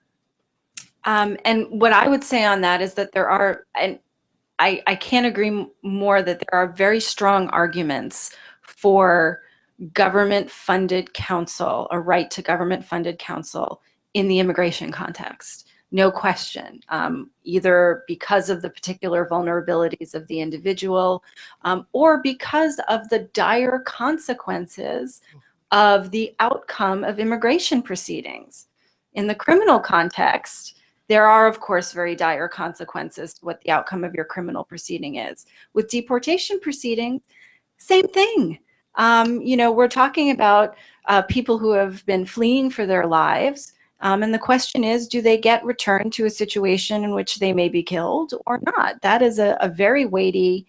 And what I would say on that is that there are, and I can't agree more, that there are very strong arguments for government-funded counsel, a right to government-funded counsel in the immigration context. No question, either because of the particular vulnerabilities of the individual or because of the dire consequences of the outcome of immigration proceedings. In the criminal context, there are, of course, very dire consequences to what the outcome of your criminal proceeding is. With deportation proceedings, same thing. We're talking about people who have been fleeing for their lives. And the question is, do they get returned to a situation in which they may be killed or not? That is a very weighty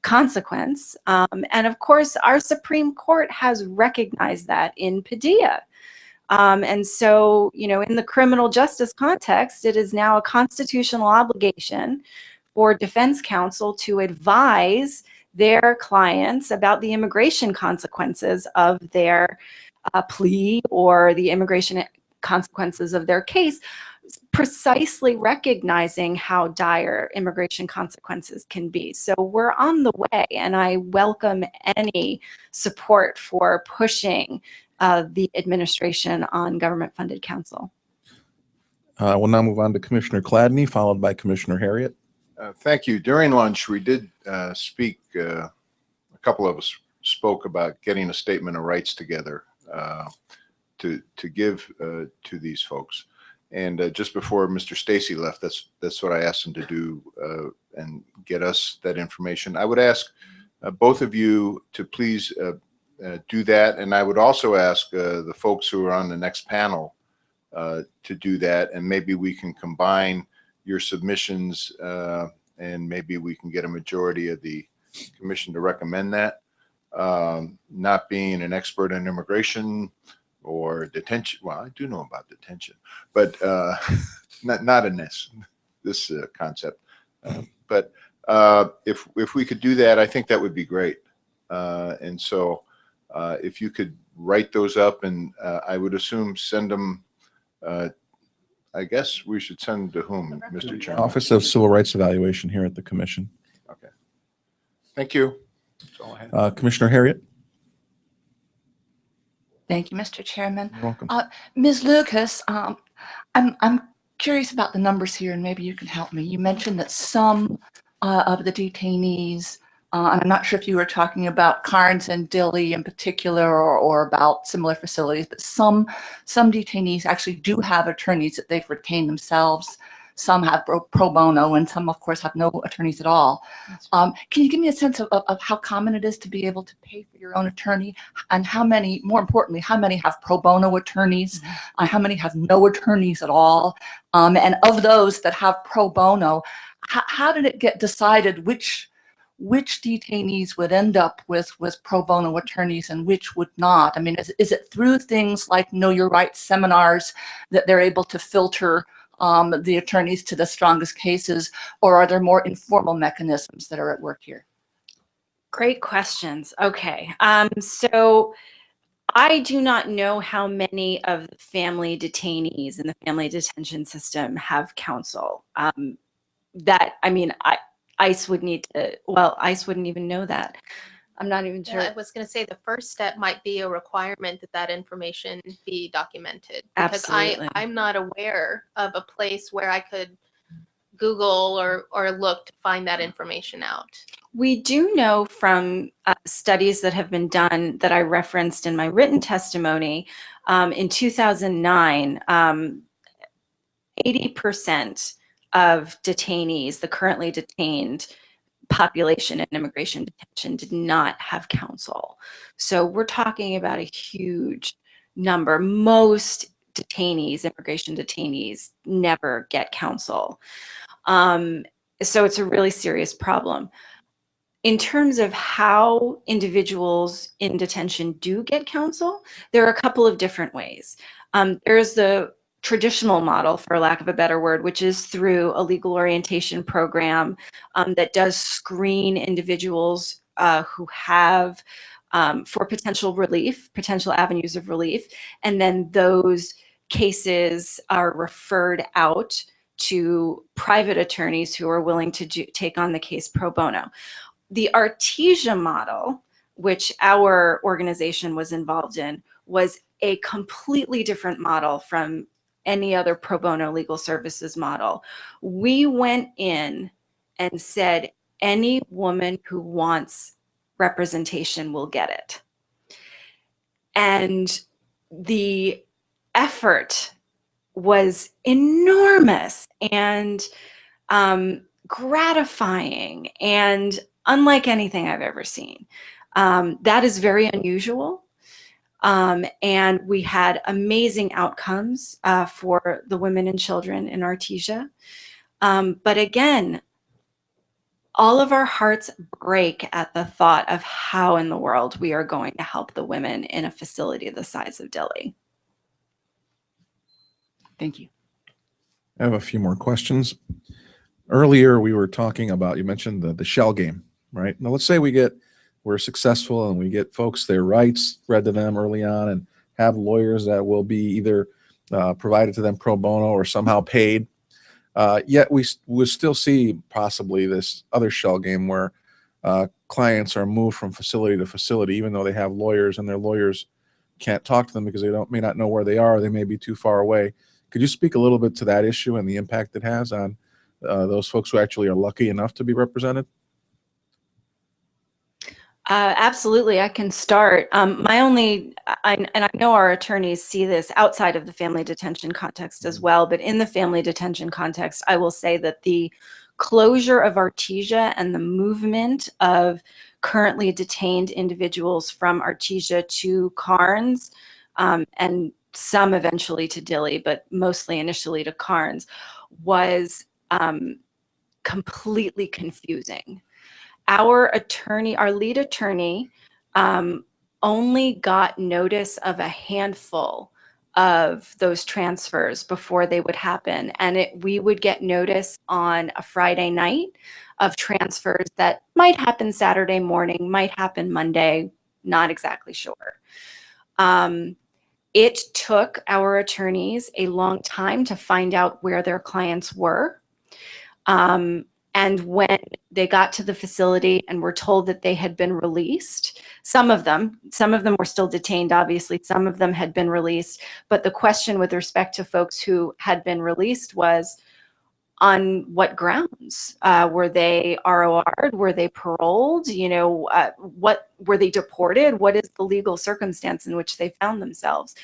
consequence. And of course, our Supreme Court has recognized that in Padilla. And so, in the criminal justice context, it is now a constitutional obligation for defense counsel to advise their clients about the immigration consequences of their plea or the immigration consequences of their case, precisely recognizing how dire immigration consequences can be. So we're on the way, and I welcome any support for pushing the administration on government-funded counsel. We'll now move on to Commissioner Gladney, followed by Commissioner Harriet. Thank you. During lunch, we did speak, a couple of us spoke about getting a statement of rights together to give to these folks. And just before Mr. Stacy left, that's what I asked him to do and get us that information. I would ask both of you to please do that. And I would also ask the folks who are on the next panel to do that. And maybe we can combine your submissions and maybe we can get a majority of the commission to recommend that. Not being an expert in immigration or detention, well, I do know about detention, but not in this concept. But if we could do that, I think that would be great. And so if you could write those up, and I would assume send them, I guess we should send them to whom, Mr. Chairman? Office of Civil Rights Evaluation here at the Commission. Okay. Thank you. That's all I have. Commissioner Harriet. Thank you, Mr. Chairman. You're welcome. Ms. Lucas, I'm curious about the numbers here, and maybe you can help me. You mentioned that some of the detainees. And I'm not sure if you were talking about Carnes and Dilley in particular, or about similar facilities, but some detainees actually do have attorneys that they've retained themselves. Some have pro bono, and some, of course, have no attorneys at all. Can you give me a sense of how common it is to be able to pay for your own attorney, and how many, more importantly, how many have pro bono attorneys, how many have no attorneys at all? And of those that have pro bono, how did it get decided which detainees would end up with pro bono attorneys and which would not? I mean, is it through things like Know Your Rights seminars that they're able to filter the attorneys to the strongest cases, or are there more informal mechanisms that are at work here? Great questions. Okay. So I do not know how many of the family detainees in the family detention system have counsel. ICE would need to, well, ICE wouldn't even know that. I'm not even sure. Yeah, I was going to say the first step might be a requirement that information be documented. Because Absolutely. I'm not aware of a place where I could Google or look to find that information out. We do know from studies that have been done that I referenced in my written testimony in 2009, 80% of detainees, the currently detained population in immigration detention, did not have counsel. So we're talking about a huge number. Most detainees, immigration detainees, never get counsel. So it's a really serious problem. In terms of how individuals in detention do get counsel, there are a couple of different ways. There's the traditional model, for lack of a better word, which is through a legal orientation program that does screen individuals who have for potential relief, potential avenues of relief, and then those cases are referred out to private attorneys who are willing to take on the case pro bono. The Artesia model, which our organization was involved in, was a completely different model from any other pro bono legal services model. We went in and said, any woman who wants representation will get it. And the effort was enormous and gratifying and unlike anything I've ever seen. That is very unusual. And we had amazing outcomes for the women and children in Artesia. But again, all of our hearts break at the thought of how in the world we are going to help the women in a facility the size of Dilley. Thank you. I have a few more questions. Earlier, we were talking about, you mentioned the shell game, right? Now, let's say we're successful and we get folks their rights read to them early on and have lawyers that will be either provided to them pro bono or somehow paid. Yet we still see possibly this other shell game where clients are moved from facility to facility, even though they have lawyers and their lawyers can't talk to them because they may not know where they are. Or they may be too far away. Could you speak a little bit to that issue and the impact it has on those folks who actually are lucky enough to be represented? Absolutely, I can start. And I know our attorneys see this outside of the family detention context as well, but in the family detention context, I will say that the closure of Artesia and the movement of currently detained individuals from Artesia to Carnes, and some eventually to Dilley, but mostly initially to Carnes, was completely confusing. Our lead attorney, only got notice of a handful of those transfers before they would happen. And we would get notice on a Friday night of transfers that might happen Saturday morning, might happen Monday, not exactly sure. It took our attorneys a long time to find out where their clients were. And when they got to the facility and were told that they had been released, some of them were still detained, obviously, some of them had been released. But the question with respect to folks who had been released was, on what grounds? Were they ROR'd? Were they paroled? What were they deported? What is the legal circumstance in which they found themselves?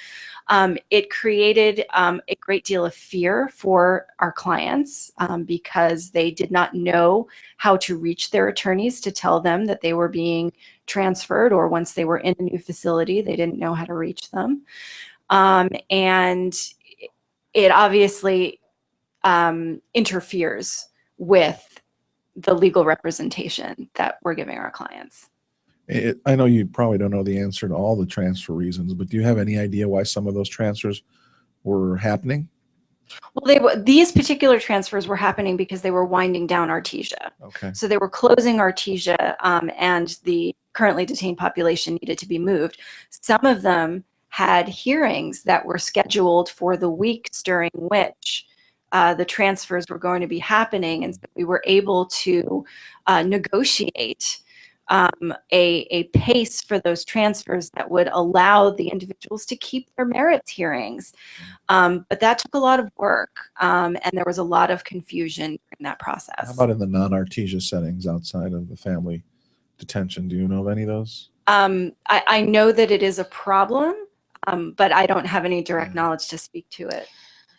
It created a great deal of fear for our clients because they did not know how to reach their attorneys to tell them that they were being transferred, or once they were in a new facility, they didn't know how to reach them. And it obviously interferes with the legal representation that we're giving our clients. I know you probably don't know the answer to all the transfer reasons, but do you have any idea why some of those transfers were happening? Well, these particular transfers were happening because they were winding down Artesia. Okay. So they were closing Artesia, and the currently detained population needed to be moved. Some of them had hearings that were scheduled for the weeks during which the transfers were going to be happening, and so we were able to negotiate a pace for those transfers that would allow the individuals to keep their merits hearings. But that took a lot of work, and there was a lot of confusion in that process. How about in the non-Artesia settings outside of the family detention? Do you know of any of those? I know that it is a problem, but I don't have any direct knowledge to speak to it.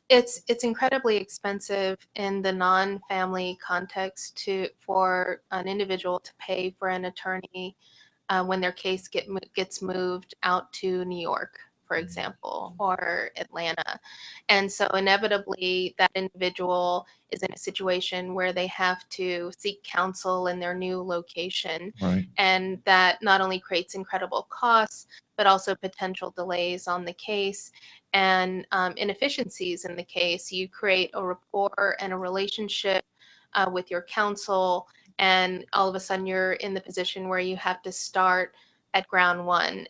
It's incredibly expensive in the non-family context for an individual to pay for an attorney when their case gets moved out to New York, for example, or Atlanta. And so inevitably that individual is in a situation where they have to seek counsel in their new location. Right. And that not only creates incredible costs, but also potential delays on the case and inefficiencies in the case. You create a rapport and a relationship with your counsel, and all of a sudden you're in the position where you have to start at ground one.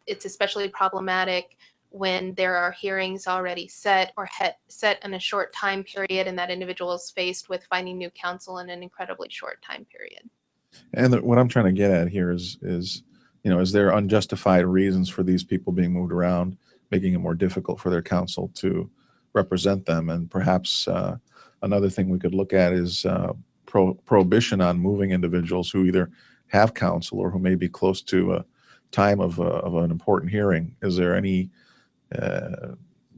It's especially problematic when there are hearings already set or set in a short time period, and that individual is faced with finding new counsel in an incredibly short time period. And what I'm trying to get at here is there unjustified reasons for these people being moved around, making it more difficult for their counsel to represent them? And perhaps another thing we could look at is prohibition on moving individuals who either have counsel or who may be close to a time of an important hearing. Is there any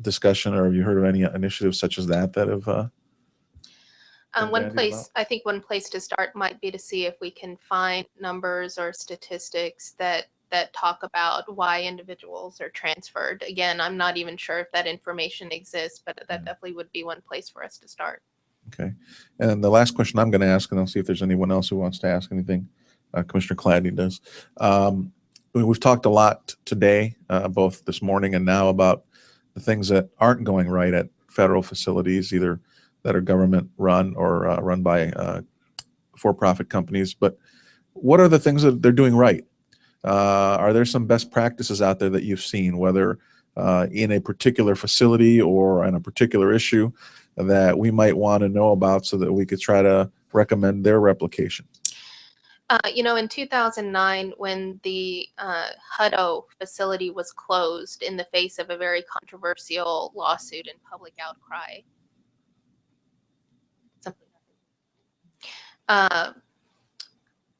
discussion, or have you heard of any initiatives such as that have I think one place to start might be to see if we can find numbers or statistics that talk about why individuals are transferred. Again, I'm not even sure if that information exists, but that definitely would be one place for us to start. Okay. And the last question I'm going to ask, and I'll see if there's anyone else who wants to ask anything. Commissioner Claddy does. We've talked a lot today, both this morning and now, about the things that aren't going right at federal facilities, either that are government run or run by for-profit companies. But what are the things that they're doing right? Are there some best practices out there that you've seen, whether in a particular facility or on a particular issue, that we might want to know about so that we could try to recommend their replication? In 2009, when the Hutto facility was closed in the face of a very controversial lawsuit and public outcry,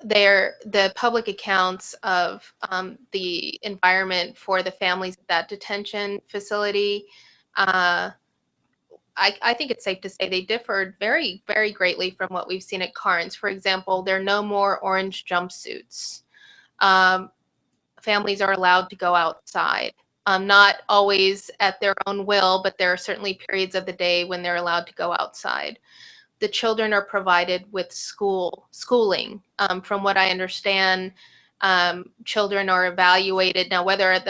the public accounts of the environment for the families at that detention facility, I think it's safe to say they differed very, very greatly from what we've seen at Carnes. For example, there are no more orange jumpsuits. Families are allowed to go outside. Not always at their own will, but there are certainly periods of the day when they're allowed to go outside. The children are provided with schooling. From what I understand, children are evaluated. Now, whether or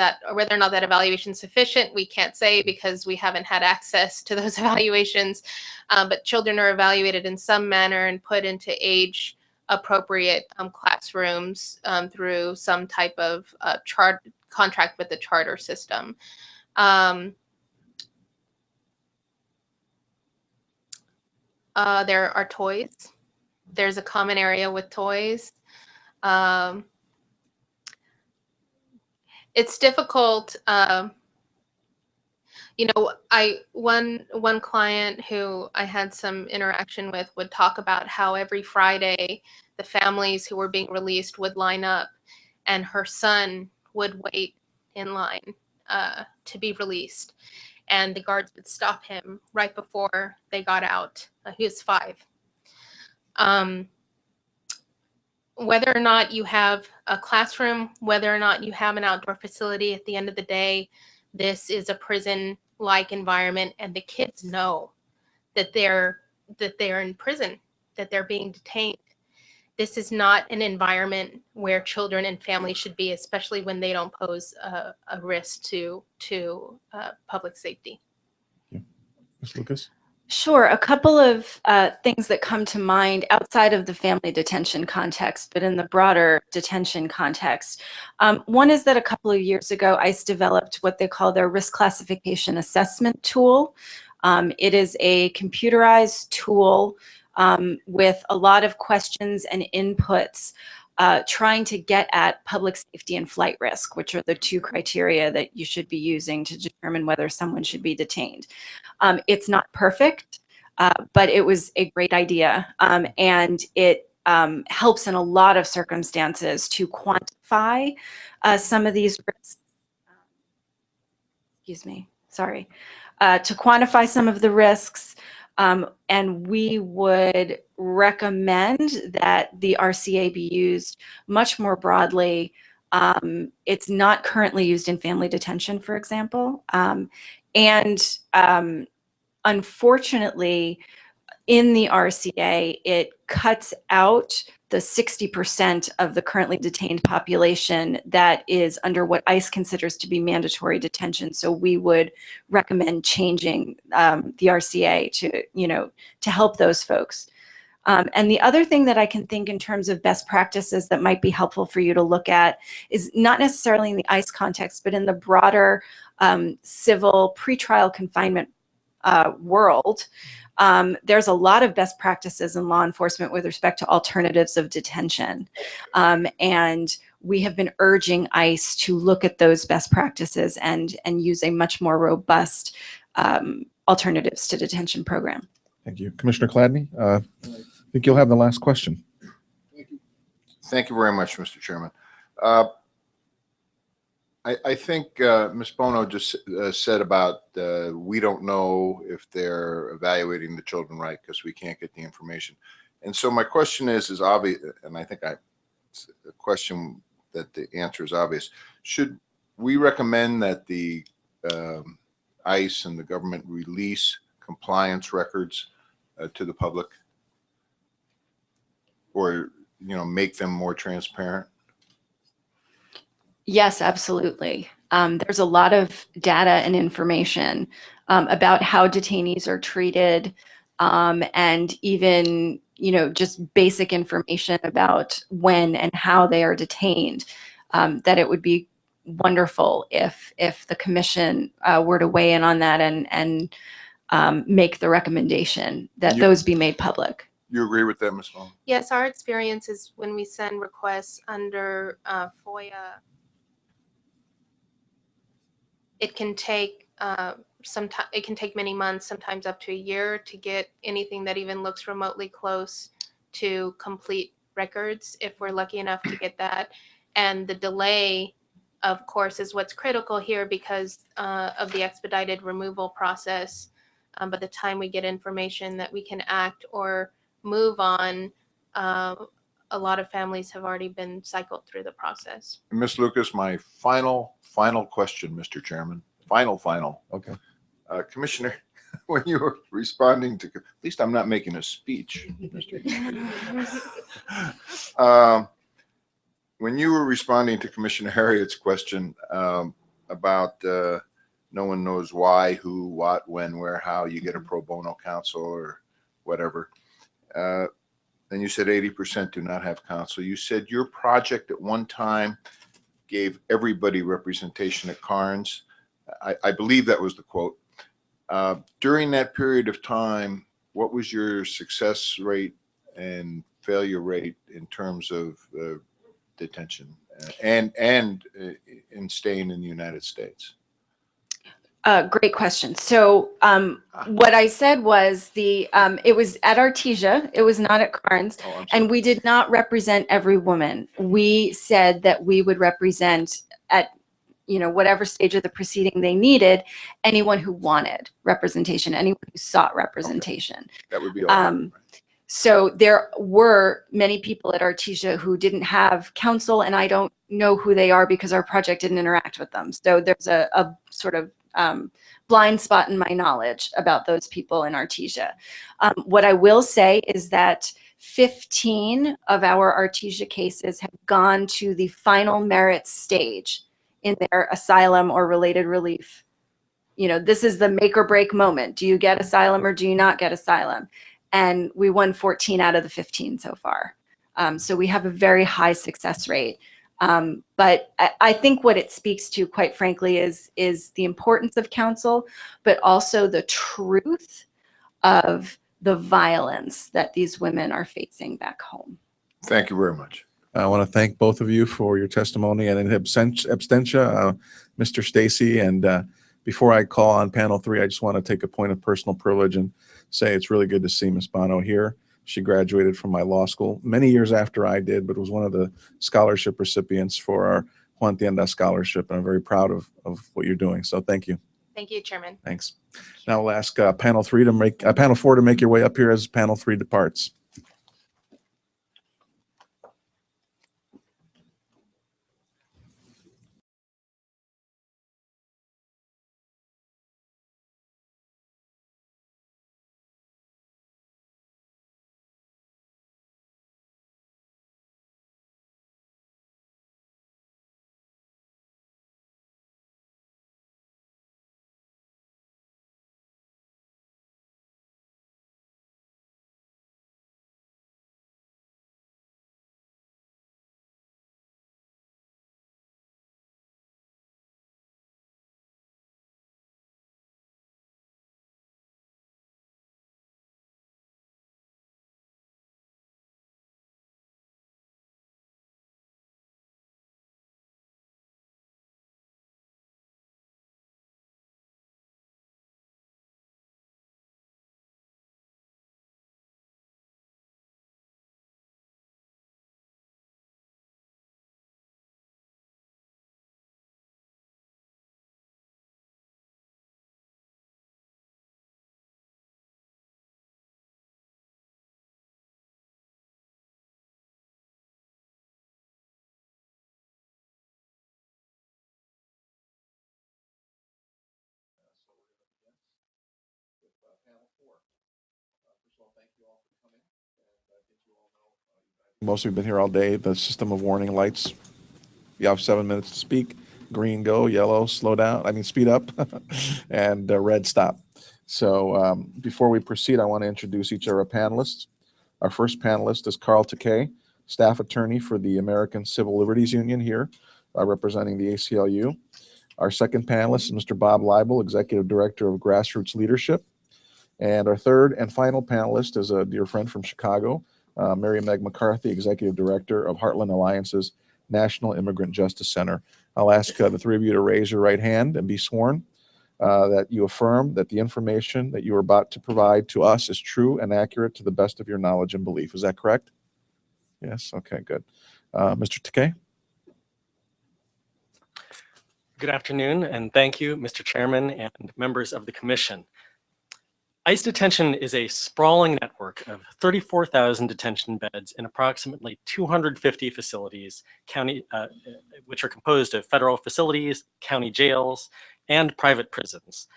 not that evaluation is sufficient, we can't say because we haven't had access to those evaluations. But children are evaluated in some manner and put into age-appropriate classrooms through some type of contract with the charter system. There are toys. There's a common area with toys. It's difficult. You know, one client who I had some interaction with would talk about how every Friday the families who were being released would line up, and her son would wait in line to be released, and the guards would stop him right before they got out. He was 5. Whether or not you have a classroom, whether or not you have an outdoor facility, at the end of the day, this is a prison-like environment, and the kids know that they're in prison, that they're being detained. This is not an environment where children and families should be, especially when they don't pose a risk to public safety. Ms. Lucas? Sure. A couple of things that come to mind outside of the family detention context, but in the broader detention context. One is that a couple of years ago, ICE developed what they call their risk classification assessment tool. It is a computerized tool with a lot of questions and inputs trying to get at public safety and flight risk, which are the 2 criteria that you should be using to determine whether someone should be detained. It's not perfect, but it was a great idea. And it helps in a lot of circumstances to quantify some of these risks. Excuse me, sorry. To quantify some of the risks. And we would recommend that the RCA be used much more broadly. It's not currently used in family detention, for example. Unfortunately, in the RCA, it cuts out the 60% of the currently detained population that is under what ICE considers to be mandatory detention. So we would recommend changing the RCA to help those folks. And the other thing that I can think in terms of best practices that might be helpful for you to look at is not necessarily in the ICE context, but in the broader civil pretrial confinement world. There's a lot of best practices in law enforcement with respect to alternatives of detention. And we have been urging ICE to look at those best practices and use a much more robust alternatives to detention program. Thank you. Commissioner Cladney, I think you'll have the last question. Thank you very much, Mr. Chairman. I think Ms. Bono just said about we don't know if they're evaluating the children right because we can't get the information. And so my question is obvious, and I think it's a question that the answer is obvious. Should we recommend that the ICE and the government release compliance records to the public, or make them more transparent? Yes, absolutely. There's a lot of data and information about how detainees are treated, and even just basic information about when and how they are detained. That it would be wonderful if the commission were to weigh in on that and make the recommendation that those be made public. You agree with that, Ms. Bono? Yes, our experience is when we send requests under FOIA, it can take many months, sometimes up to a year, to get anything that even looks remotely close to complete records, if we're lucky enough to get that. And the delay, of course, is what's critical here because of the expedited removal process. By the time we get information that we can act or move on, a lot of families have already been cycled through the process. Ms. Lucas, my final question, Mr. Chairman. Final. Okay. Commissioner, when you were responding to, at least I'm not making a speech, when you were responding to Commissioner Harriet's question about no one knows why, who, what, when, where, how you get a pro bono counsel or whatever, then you said 80% do not have counsel. You said your project at one time gave everybody representation at Carnes. I believe that was the quote. During that period of time, what was your success rate and failure rate in terms of detention and in staying in the United States? Great question. So what I said was it was at Artesia, it was not at Carnes, Oh, I'm sorry. and we did not represent every woman. We said that we would represent at whatever stage of the proceeding they needed, anyone who wanted representation, anyone who sought representation. That would be all. So there were many people at Artesia who didn't have counsel, and I don't know who they are because our project didn't interact with them. So there's a sort of blind spot in my knowledge about those people in Artesia. What I will say is that 15 of our Artesia cases have gone to the final merits stage in their asylum or related relief. This is the make or break moment. Do you get asylum or do you not get asylum? And we won 14 out of the 15 so far. So we have a very high success rate. But I think what it speaks to, quite frankly, is the importance of counsel, but also the truth of the violence that these women are facing back home. Thank you very much. I want to thank both of you for your testimony, and in absentia, Mr. Stacy. And before I call on panel 3, I just want to take a point of personal privilege and say it's really good to see Ms. Bono here. She graduated from my law school many years after I did, but was one of the scholarship recipients for our Juan Tienda Scholarship, and I'm very proud of what you're doing. So thank you. Thank you, Chairman. Thanks. Now we'll ask panel 4 to make your way up here as panel 3 departs. Most of you have been here all day. The system of warning lights. You have 7 minutes to speak. Green, go. Yellow, slow down. I mean, speed up. And red, stop. So before we proceed, I want to introduce each of our panelists. Our first panelist is Carl Takei, staff attorney for the American Civil Liberties Union here, representing the ACLU. Our second panelist is Mr. Bob Leibel, executive director of Grassroots Leadership. And our third and final panelist is a dear friend from Chicago, Mary Meg McCarthy, executive director of Heartland Alliance's National Immigrant Justice Center. I'll ask the three of you to raise your right hand and be sworn that you affirm that the information that you are about to provide to us is true and accurate to the best of your knowledge and belief. Is that correct? Yes. Okay, good. Mr. Takei? Good afternoon, and thank you, Mr. Chairman and members of the Commission. ICE Detention is a sprawling network of 34,000 detention beds in approximately 250 facilities, which are composed of federal facilities, county jails, and private prisons.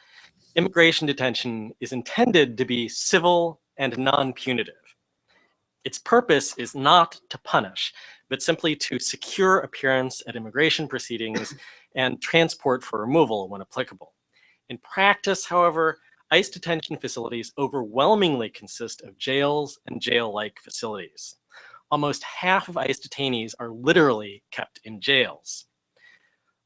Immigration detention is intended to be civil and non-punitive. Its purpose is not to punish, but simply to secure appearance at immigration proceedings and transport for removal when applicable. In practice, however, ICE detention facilities overwhelmingly consist of jails and jail-like facilities. Almost half of ICE detainees are literally kept in jails.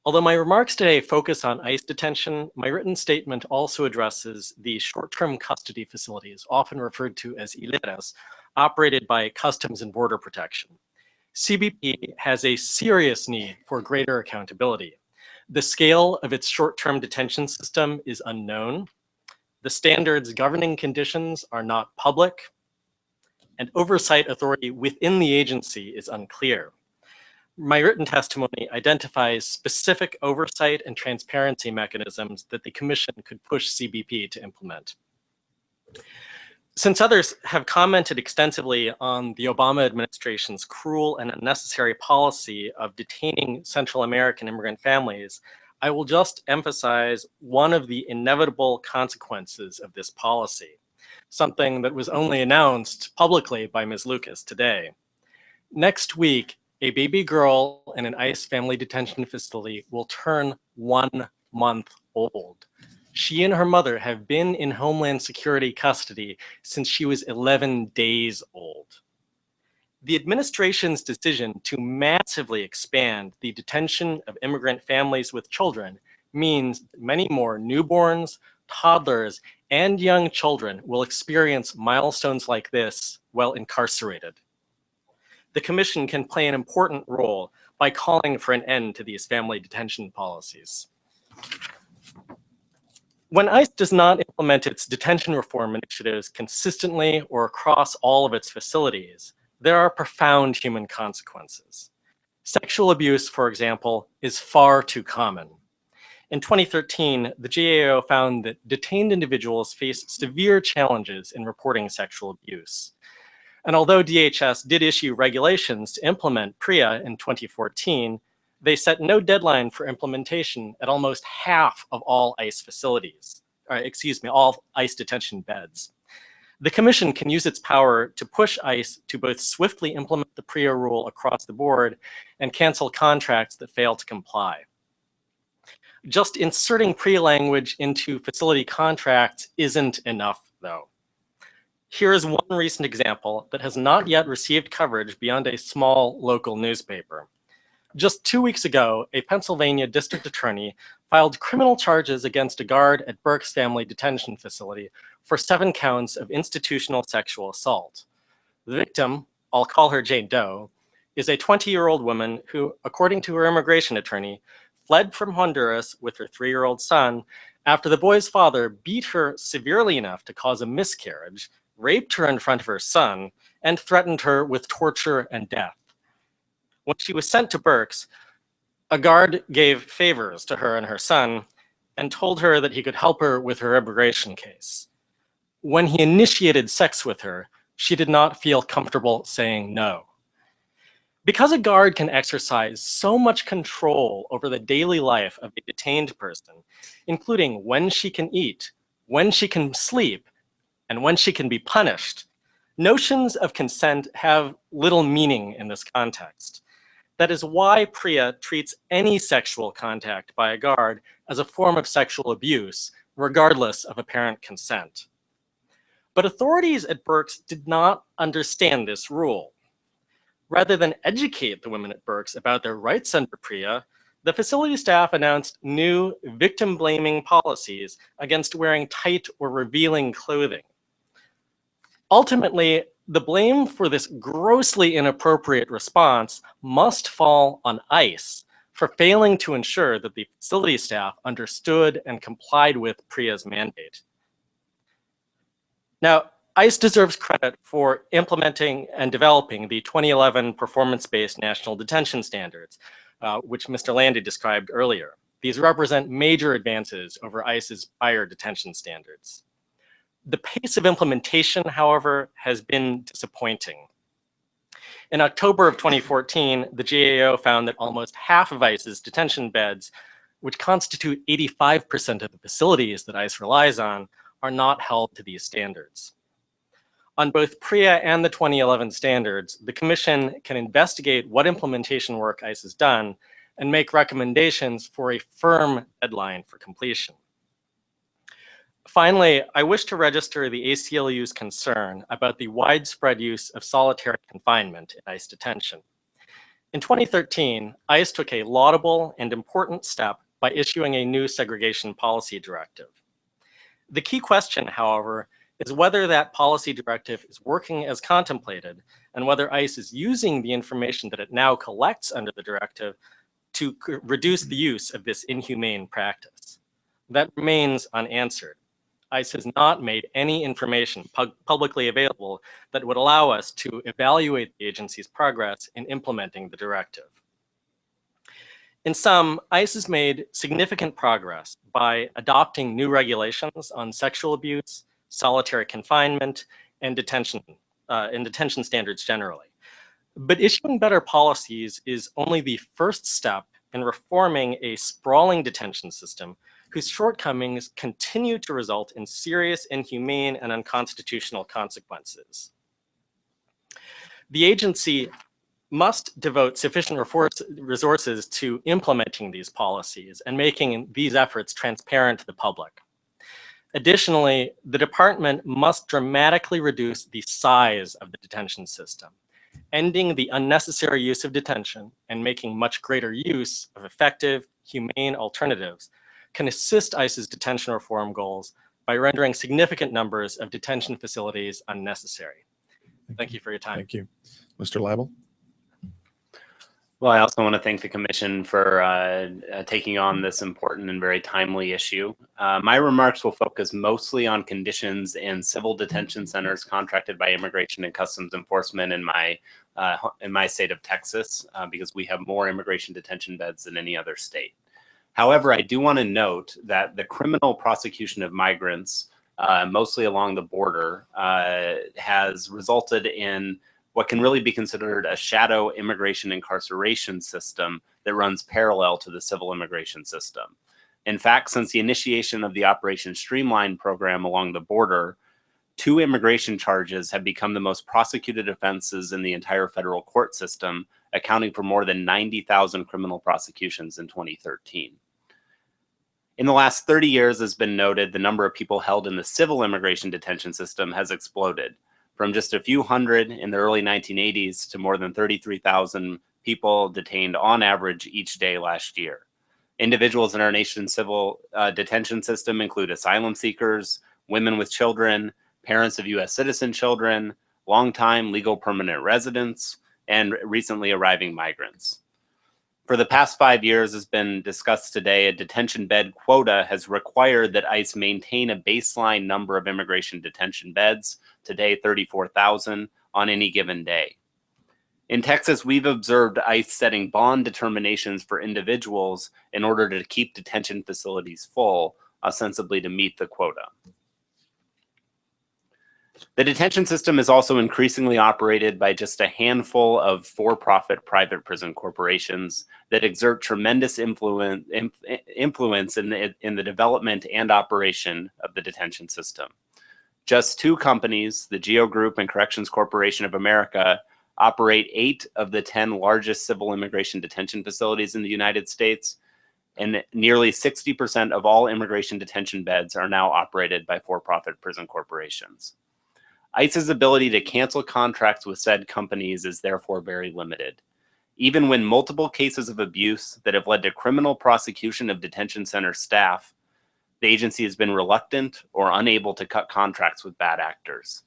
Although my remarks today focus on ICE detention, my written statement also addresses the short-term custody facilities, often referred to as hileras, operated by Customs and Border Protection. CBP has a serious need for greater accountability. The scale of its short-term detention system is unknown. The standards governing conditions are not public, and oversight authority within the agency is unclear. My written testimony identifies specific oversight and transparency mechanisms that the Commission could push CBP to implement. Since others have commented extensively on the Obama administration's cruel and unnecessary policy of detaining Central American immigrant families, I will just emphasize one of the inevitable consequences of this policy, something that was only announced publicly by Ms. Lucas today. Next week, a baby girl in an ICE family detention facility will turn 1 month old. She and her mother have been in Homeland Security custody since she was 11 days old. The administration's decision to massively expand the detention of immigrant families with children means many more newborns, toddlers, and young children will experience milestones like this while incarcerated. The Commission can play an important role by calling for an end to these family detention policies. When ICE does not implement its detention reform initiatives consistently or across all of its facilities, there are profound human consequences. Sexual abuse, for example, is far too common. In 2013, the GAO found that detained individuals face severe challenges in reporting sexual abuse. And although DHS did issue regulations to implement PREA in 2014, they set no deadline for implementation at almost half of all ICE facilities, all ICE detention beds. The Commission can use its power to push ICE to both swiftly implement the PREA rule across the board and cancel contracts that fail to comply. Just inserting PREA language into facility contracts isn't enough, though. Here is one recent example that has not yet received coverage beyond a small local newspaper. Just 2 weeks ago, a Pennsylvania district attorney filed criminal charges against a guard at Berks Family Detention Facility for 7 counts of institutional sexual assault. The victim, I'll call her Jane Doe, is a 20-year-old woman who, according to her immigration attorney, fled from Honduras with her 3-year-old son after the boy's father beat her severely enough to cause a miscarriage, raped her in front of her son, and threatened her with torture and death. When she was sent to Berks, a guard gave favors to her and her son and told her that he could help her with her immigration case. When he initiated sex with her, she did not feel comfortable saying no. Because a guard can exercise so much control over the daily life of a detained person, including when she can eat, when she can sleep, and when she can be punished, notions of consent have little meaning in this context. That is why PREA treats any sexual contact by a guard as a form of sexual abuse, regardless of apparent consent. But authorities at Berks did not understand this rule. Rather than educate the women at Berks about their rights under PREA, the facility staff announced new victim-blaming policies against wearing tight or revealing clothing. Ultimately, the blame for this grossly inappropriate response must fall on ICE for failing to ensure that the facility staff understood and complied with PREA's mandate. Now, ICE deserves credit for implementing and developing the 2011 performance-based national detention standards, which Mr. Landy described earlier. These represent major advances over ICE's prior detention standards. The pace of implementation, however, has been disappointing. In October of 2014, the GAO found that almost half of ICE's detention beds, which constitute 85% of the facilities that ICE relies on, are not held to these standards. On both PREA and the 2011 standards, the Commission can investigate what implementation work ICE has done and make recommendations for a firm deadline for completion. Finally, I wish to register the ACLU's concern about the widespread use of solitary confinement in ICE detention. In 2013, ICE took a laudable and important step by issuing a new segregation policy directive. The key question, however, is whether that policy directive is working as contemplated and whether ICE is using the information that it now collects under the directive to reduce the use of this inhumane practice? That remains unanswered. ICE has not made any information publicly available that would allow us to evaluate the agency's progress in implementing the directive. In sum, ICE has made significant progress by adopting new regulations on sexual abuse, solitary confinement, and detention standards generally. But issuing better policies is only the first step in reforming a sprawling detention system whose shortcomings continue to result in serious, inhumane, and unconstitutional consequences. The agency must devote sufficient resources to implementing these policies and making these efforts transparent to the public. Additionally, the department must dramatically reduce the size of the detention system, ending the unnecessary use of detention and making much greater use of effective, humane alternatives can assist ICE's detention reform goals by rendering significant numbers of detention facilities unnecessary. Thank you for your time. Thank you. Mr. Leibel? Well, I also want to thank the Commission for taking on this important and very timely issue. My remarks will focus mostly on conditions in civil detention centers contracted by Immigration and Customs Enforcement in my state of Texas, because we have more immigration detention beds than any other state. However, I do want to note that the criminal prosecution of migrants, mostly along the border, has resulted in what can really be considered a shadow immigration incarceration system that runs parallel to the civil immigration system. In fact, since the initiation of the Operation Streamline program along the border, 2 immigration charges have become the most prosecuted offenses in the entire federal court system, accounting for more than 90,000 criminal prosecutions in 2013. In the last 30 years, as has been noted, the number of people held in the civil immigration detention system has exploded, from just a few hundred in the early 1980s to more than 33,000 people detained on average each day last year. Individuals in our nation's civil detention system include asylum seekers, women with children, parents of U.S. citizen children, longtime legal permanent residents, and recently arriving migrants. For the past 5 years, as been discussed today, a detention bed quota has required that ICE maintain a baseline number of immigration detention beds, today 34,000, on any given day. In Texas, we've observed ICE setting bond determinations for individuals in order to keep detention facilities full, ostensibly to meet the quota. The detention system is also increasingly operated by just a handful of for-profit private prison corporations that exert tremendous influence in the development and operation of the detention system. Just 2 companies, the GEO Group and Corrections Corporation of America, operate 8 of the 10 largest civil immigration detention facilities in the United States, and nearly 60% of all immigration detention beds are now operated by for-profit prison corporations. ICE's ability to cancel contracts with said companies is therefore very limited. Even when multiple cases of abuse that have led to criminal prosecution of detention center staff, the agency has been reluctant or unable to cut contracts with bad actors.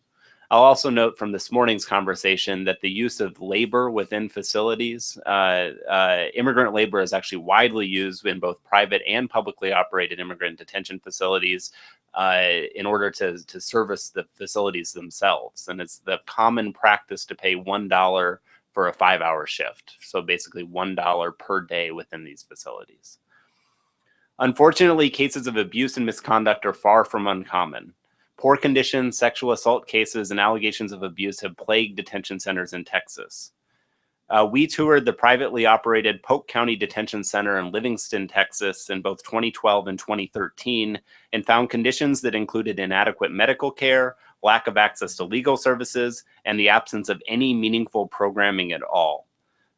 I'll also note from this morning's conversation that the use of labor within facilities, immigrant labor is actually widely used in both private and publicly operated immigrant detention facilities in order to service the facilities themselves. And it's the common practice to pay $1 for a 5-hour shift. So basically $1 per day within these facilities. Unfortunately, cases of abuse and misconduct are far from uncommon. Poor conditions, sexual assault cases, and allegations of abuse have plagued detention centers in Texas. We toured the privately operated Polk County Detention Center in Livingston, Texas in both 2012 and 2013 and found conditions that included inadequate medical care, lack of access to legal services, and the absence of any meaningful programming at all.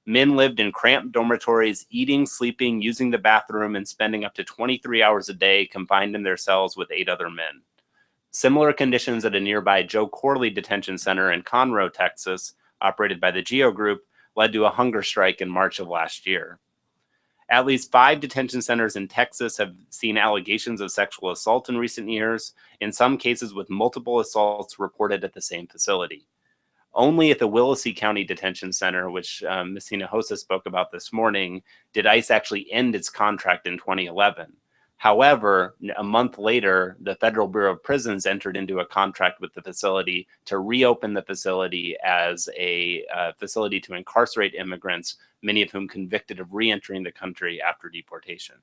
Men lived in cramped dormitories, eating, sleeping, using the bathroom, and spending up to 23 hours a day confined in their cells with 8 other men. Similar conditions at a nearby Joe Corley Detention Center in Conroe, Texas, operated by the GEO Group, led to a hunger strike in March of last year. At least 5 detention centers in Texas have seen allegations of sexual assault in recent years, in some cases with multiple assaults reported at the same facility. Only at the Willacy County Detention Center, which Ms. Hinojosa spoke about this morning, did ICE actually end its contract in 2011. However, a month later, the Federal Bureau of Prisons entered into a contract with the facility to reopen the facility as a facility to incarcerate immigrants, many of whom convicted of re-entering the country after deportation.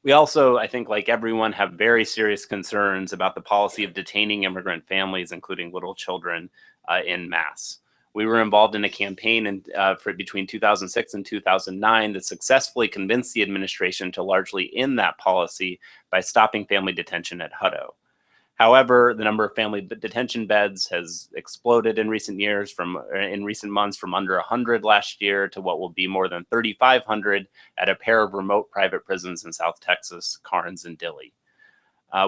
We also, I think, like everyone, have very serious concerns about the policy of detaining immigrant families, including little children, en masse. We were involved in a campaign for between 2006 and 2009 that successfully convinced the administration to largely end that policy by stopping family detention at Hutto. However, the number of family detention beds has exploded in recent years, in recent months, from under 100 last year to what will be more than 3,500 at a pair of remote private prisons in South Texas, Karnes and Dilley.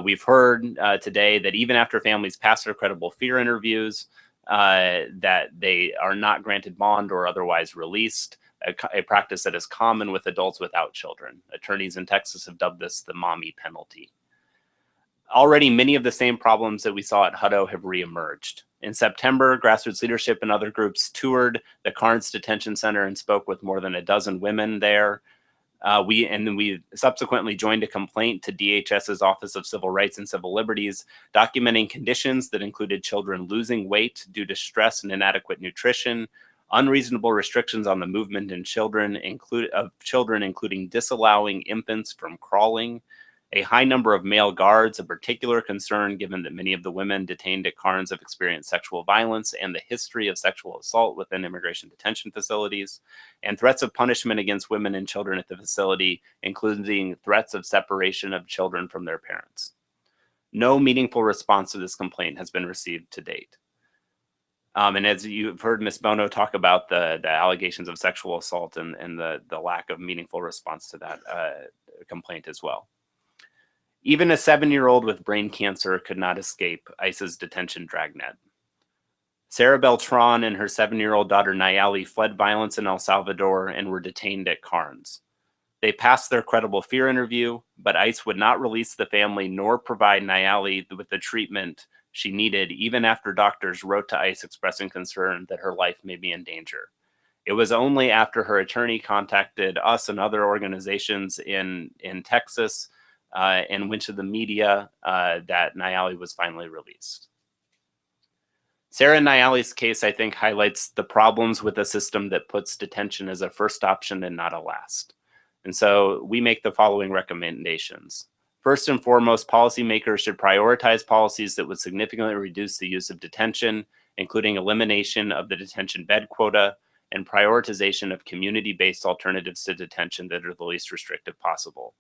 We've heard today that even after families pass their credible fear interviews, that they are not granted bond or otherwise released, a practice that is common with adults without children. Attorneys in Texas have dubbed this the mommy penalty. Already, many of the same problems that we saw at Hutto have reemerged. In September, grassroots leadership and other groups toured the Karnes Detention Center and spoke with more than a dozen women there. We subsequently joined a complaint to DHS's Office of Civil Rights and Civil Liberties, documenting conditions that included children losing weight due to stress and inadequate nutrition, unreasonable restrictions on the movement in children, including disallowing infants from crawling, a high number of male guards, a particular concern given that many of the women detained at Karnes have experienced sexual violence and the history of sexual assault within immigration detention facilities, and threats of punishment against women and children at the facility, including threats of separation of children from their parents. No meaningful response to this complaint has been received to date. And as you've heard Ms. Bono talk about the allegations of sexual assault and the lack of meaningful response to that complaint as well. Even a 7-year-old with brain cancer could not escape ICE's detention dragnet. Sarah Beltran and her 7-year-old daughter Nayeli fled violence in El Salvador and were detained at Karnes. They passed their credible fear interview, but ICE would not release the family nor provide Nayeli with the treatment she needed, even after doctors wrote to ICE expressing concern that her life may be in danger. It was only after her attorney contacted us and other organizations in Texas and went to the media that Nayeli was finally released. Sarah and Nayeli's case, I think, highlights the problems with a system that puts detention as a first option and not a last. And so we make the following recommendations. First and foremost, policymakers should prioritize policies that would significantly reduce the use of detention, including elimination of the detention bed quota and prioritization of community-based alternatives to detention that are the least restrictive possible.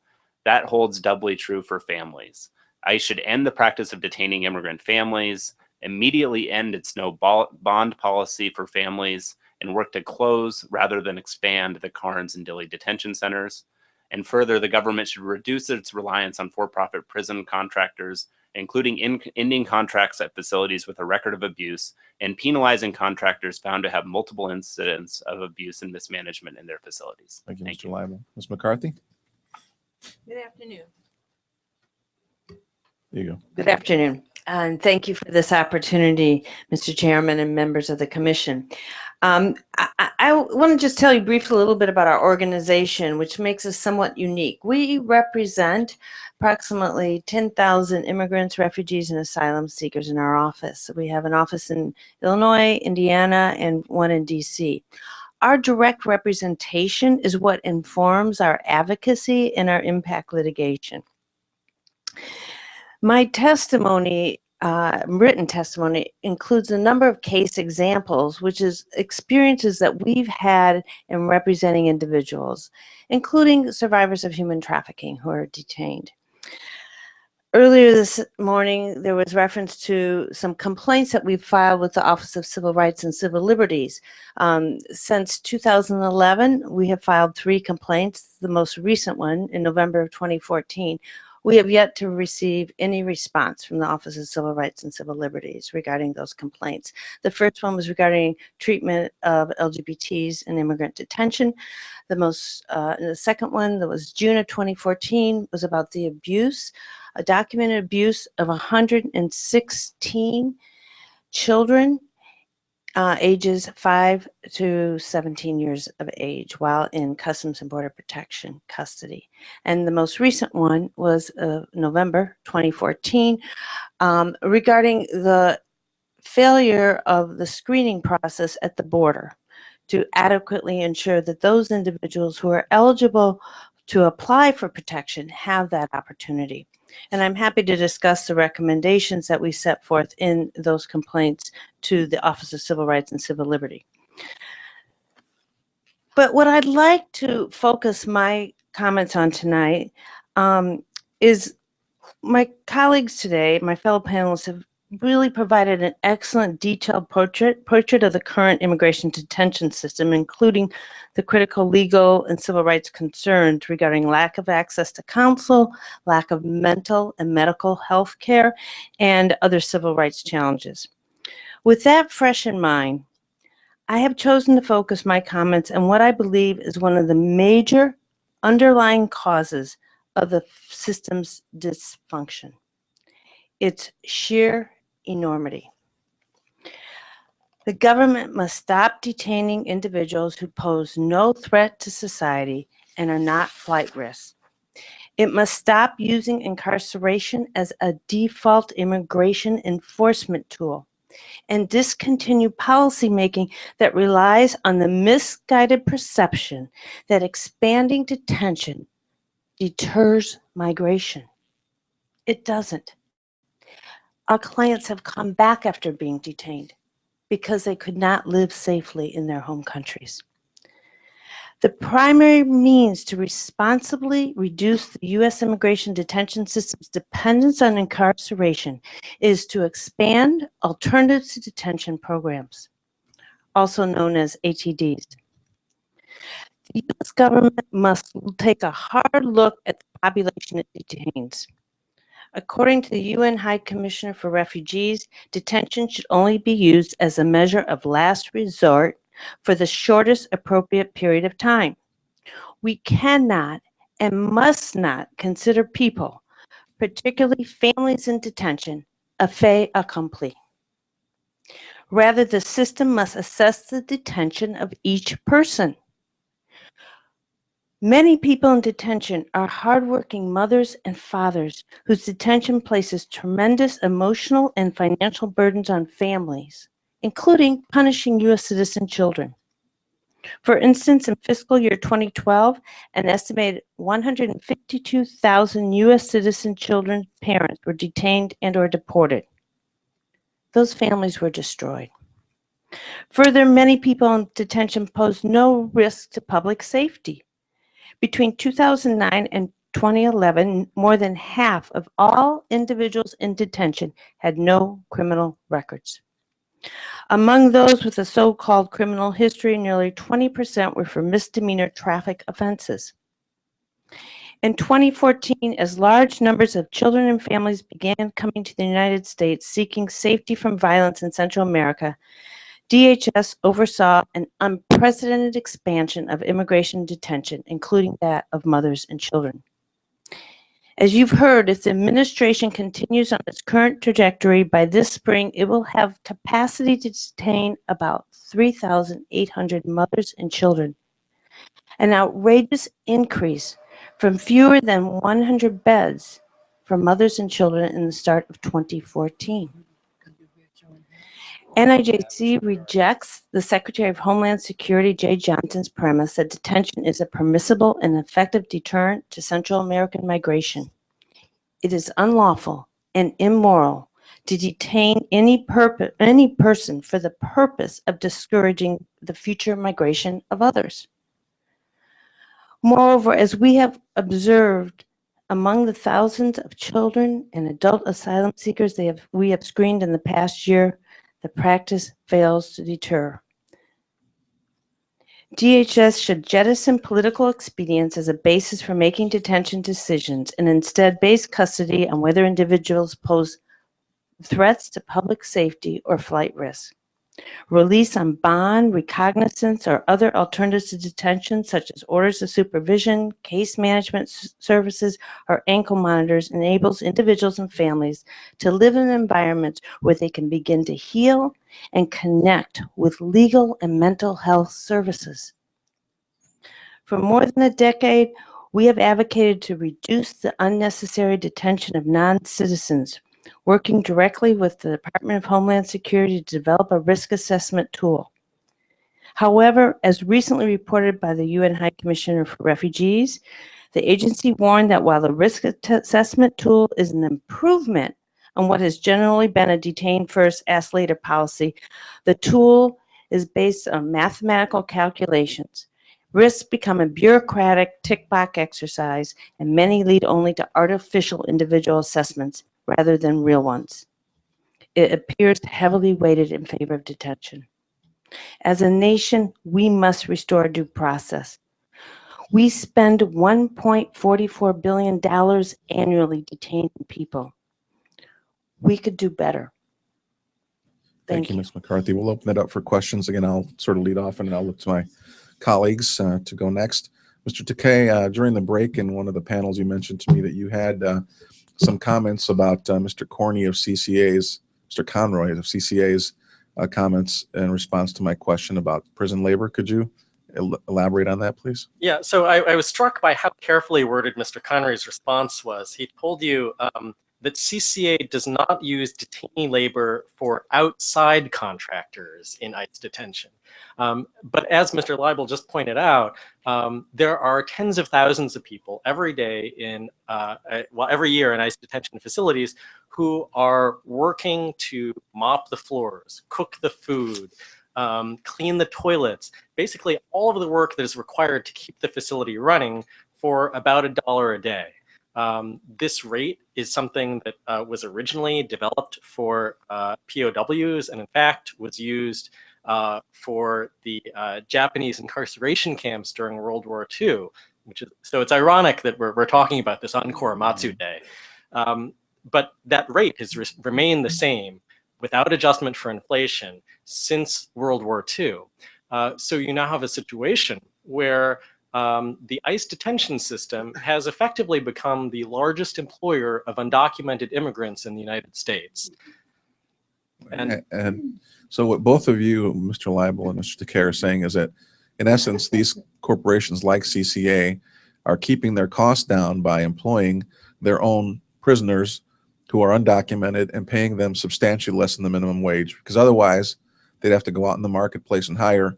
That holds doubly true for families. ICE should end the practice of detaining immigrant families, immediately end its no bond policy for families, and work to close rather than expand the Karnes and Dilley detention centers. And further, the government should reduce its reliance on for-profit prison contractors, including ending contracts at facilities with a record of abuse and penalizing contractors found to have multiple incidents of abuse and mismanagement in their facilities. Thank you, Mr. Lyman. Ms. McCarthy? Good afternoon. There you go. Good afternoon. And thank you for this opportunity, Mr. Chairman and members of the commission. I want to just tell you briefly a little bit about our organization, which makes us somewhat unique. We represent approximately 10,000 immigrants, refugees, and asylum seekers in our office. We have an office in Illinois, Indiana, and one in DC. Our direct representation is what informs our advocacy and our impact litigation. My testimony, written testimony, includes a number of case examples, which is experiences that we've had in representing individuals, including survivors of human trafficking who are detained. Earlier this morning, there was reference to some complaints that we've filed with the Office of Civil Rights and Civil Liberties. Since 2011, we have filed 3 complaints, the most recent one in November of 2014. We have yet to receive any response from the Office of Civil Rights and Civil Liberties regarding those complaints. The first one was regarding treatment of LGBTs in immigrant detention. The second one, that was June of 2014, was about the abuse, a documented abuse of 116 children ages 5 to 17 years of age while in Customs and Border Protection custody. And the most recent one was November 2014 regarding the failure of the screening process at the border to adequately ensure that those individuals who are eligible to apply for protection have that opportunity. And I'm happy to discuss the recommendations that we set forth in those complaints to the Office of Civil Rights and Civil Liberty. But what I'd like to focus my comments on tonight is my colleagues today, my fellow panelists, have really provided an excellent detailed portrait of the current immigration detention system, including the critical legal and civil rights concerns regarding lack of access to counsel, lack of mental and medical health care, and other civil rights challenges. With that fresh in mind, I have chosen to focus my comments on what I believe is one of the major underlying causes of the system's dysfunction. Its sheer enormity. The government must stop detaining individuals who pose no threat to society and are not flight risks. It must stop using incarceration as a default immigration enforcement tool and discontinue policymaking that relies on the misguided perception that expanding detention deters migration. It doesn't. Our clients have come back after being detained because they could not live safely in their home countries. The primary means to responsibly reduce the U.S. immigration detention system's dependence on incarceration is to expand alternatives to detention programs, also known as ATDs. The U.S. government must take a hard look at the population it detains. According to the UN High Commissioner for Refugees, detention should only be used as a measure of last resort for the shortest appropriate period of time. We cannot and must not consider people, particularly families in detention, a fait accompli. Rather, the system must assess the detention of each person. Many people in detention are hardworking mothers and fathers whose detention places tremendous emotional and financial burdens on families, including punishing U.S. citizen children. For instance, in fiscal year 2012, an estimated 152,000 U.S. citizen children's parents were detained and or deported. Those families were destroyed. Further, many people in detention pose no risk to public safety. Between 2009 and 2011, more than half of all individuals in detention had no criminal records. Among those with a so-called criminal history, nearly 20% were for misdemeanor traffic offenses. In 2014, as large numbers of children and families began coming to the United States seeking safety from violence in Central America, DHS oversaw an unprecedented expansion of immigration detention, including that of mothers and children. As you've heard, if the administration continues on its current trajectory, by this spring, it will have capacity to detain about 3,800 mothers and children, an outrageous increase from fewer than 100 beds for mothers and children in the start of 2014. NIJC rejects the Secretary of Homeland Security, Jay Johnson's premise that detention is a permissible and effective deterrent to Central American migration. It is unlawful and immoral to detain any person for the purpose of discouraging the future migration of others. Moreover, as we have observed among the thousands of children and adult asylum seekers we have screened in the past year, the practice fails to deter. DHS should jettison political expedience as a basis for making detention decisions and instead base custody on whether individuals pose threats to public safety or flight risk. Release on bond, recognizance, or other alternatives to detention, such as orders of supervision, case management services, or ankle monitors, enables individuals and families to live in environments where they can begin to heal and connect with legal and mental health services. For more than a decade, we have advocated to reduce the unnecessary detention of non-citizens, working directly with the Department of Homeland Security to develop a risk assessment tool. However, as recently reported by the UN High Commissioner for Refugees, the agency warned that while the risk assessment tool is an improvement on what has generally been a detain first, ask later policy, the tool is based on mathematical calculations. Risks become a bureaucratic tick box exercise, and many lead only to artificial individual assessments rather than real ones. It appears heavily weighted in favor of detention. As a nation, we must restore due process. We spend $1.44 billion annually detaining people. We could do better. Thank you, Ms. McCarthy. We'll open it up for questions. Again, I'll sort of lead off and then I'll look to my colleagues to go next. Mr. Takei, during the break in one of the panels, you mentioned to me that you had some comments about Mr. Corney of CCA's, Mr. Conroy of CCA's comments in response to my question about prison labor. Could you elaborate on that, please? Yeah, so I was struck by how carefully worded Mr. Conroy's response was. He told you that CCA does not use detainee labor for outside contractors in ICE detention. But as Mr. Leibel just pointed out, there are tens of thousands of people every day in, every year in ICE detention facilities who are working to mop the floors, cook the food, clean the toilets, basically all of the work that is required to keep the facility running for about $1 a day. This rate is something that was originally developed for POWs and in fact was used for the Japanese incarceration camps during World War II, so it's ironic that we're talking about this on Korematsu Day. But that rate has remained the same without adjustment for inflation since World War II. So you now have a situation where the ICE detention system has effectively become the largest employer of undocumented immigrants in the United States. And so what both of you, Mr. Leibel and Mr. Takei, are saying is that, in essence, these corporations like CCA are keeping their costs down by employing their own prisoners who are undocumented and paying them substantially less than the minimum wage, because otherwise they'd have to go out in the marketplace and hire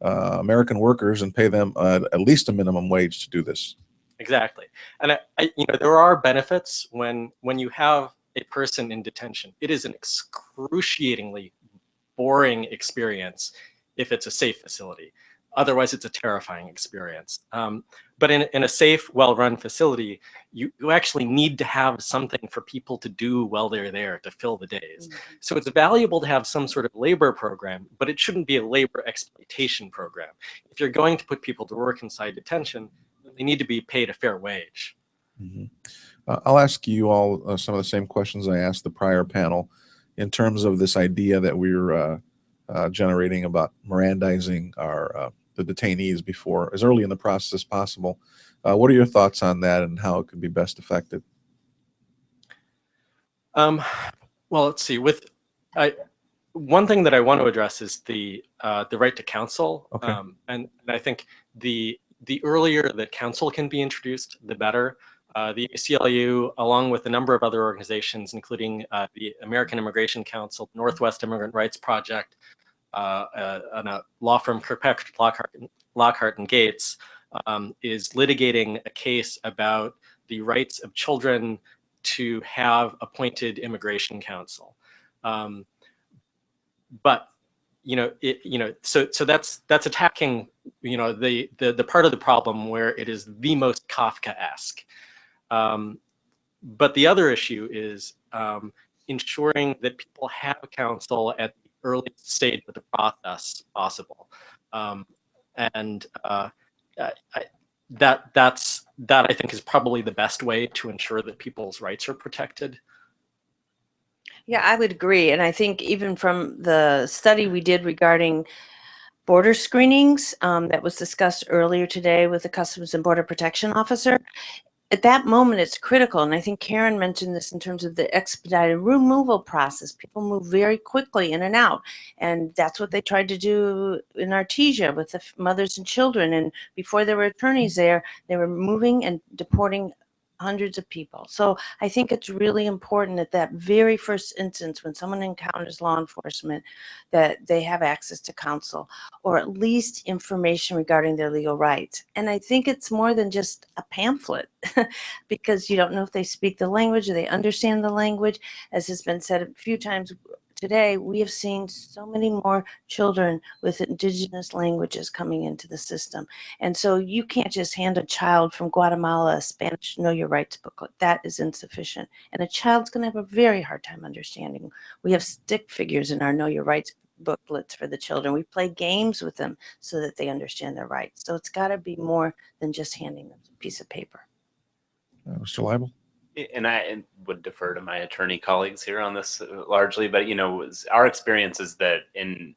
American workers and pay them at least a minimum wage to do this. Exactly. And there are benefits when you have a person in detention. It is an excruciatingly boring experience if it's a safe facility. Otherwise, it's a terrifying experience. But in a safe, well-run facility, you actually need to have something for people to do while they're there to fill the days. So it's valuable to have some sort of labor program, but it shouldn't be a labor exploitation program. If you're going to put people to work inside detention, they need to be paid a fair wage. I'll ask you all some of the same questions I asked the prior panel in terms of this idea that we're generating about Mirandizing our the detainees before, as early in the process as possible. What are your thoughts on that and how it could be best affected? Well, let's see. One thing that I want to address is the right to counsel. Okay. And I think the earlier that counsel can be introduced, the better. The ACLU, along with a number of other organizations, including the American Immigration Council, Northwest Immigrant Rights Project, and a law firm, Kirkpatrick, Lockhart and Gates, is litigating a case about the rights of children to have appointed immigration counsel. But so that's attacking the part of the problem where it is the most Kafkaesque. But the other issue is ensuring that people have counsel at the earliest stage of the process possible, that I think is probably the best way to ensure that people's rights are protected. Yeah, I would agree. And I think even from the study we did regarding border screenings that was discussed earlier today with the Customs and Border Protection Officer, at that moment it's critical. And I think Karen mentioned this in terms of the expedited removal process. People move very quickly in and out. And that's what they tried to do in Artesia with the mothers and children. And before there were attorneys there, they were moving and deporting hundreds of people. So I think it's really important at that very first instance when someone encounters law enforcement that they have access to counsel or at least information regarding their legal rights. And I think it's more than just a pamphlet because you don't know if they speak the language or they understand the language. As has been said a few times today, we have seen so many more children with indigenous languages coming into the system. And so you can't just hand a child from Guatemala a Spanish Know Your Rights booklet. That is insufficient. And a child's going to have a very hard time understanding. We have stick figures in our Know Your Rights booklets for the children. We play games with them so that they understand their rights. So it's got to be more than just handing them a piece of paper. Mr. Leibel? And I would defer to my attorney colleagues here on this largely, but our experience is that in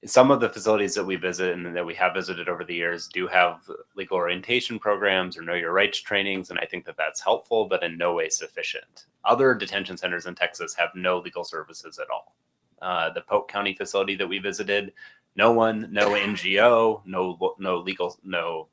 some of the facilities that we visit and that we have visited over the years do have legal orientation programs or know your rights trainings, and I think that that's helpful, but in no way sufficient. Other detention centers in Texas have no legal services at all. The Polk County facility that we visited, no NGO, no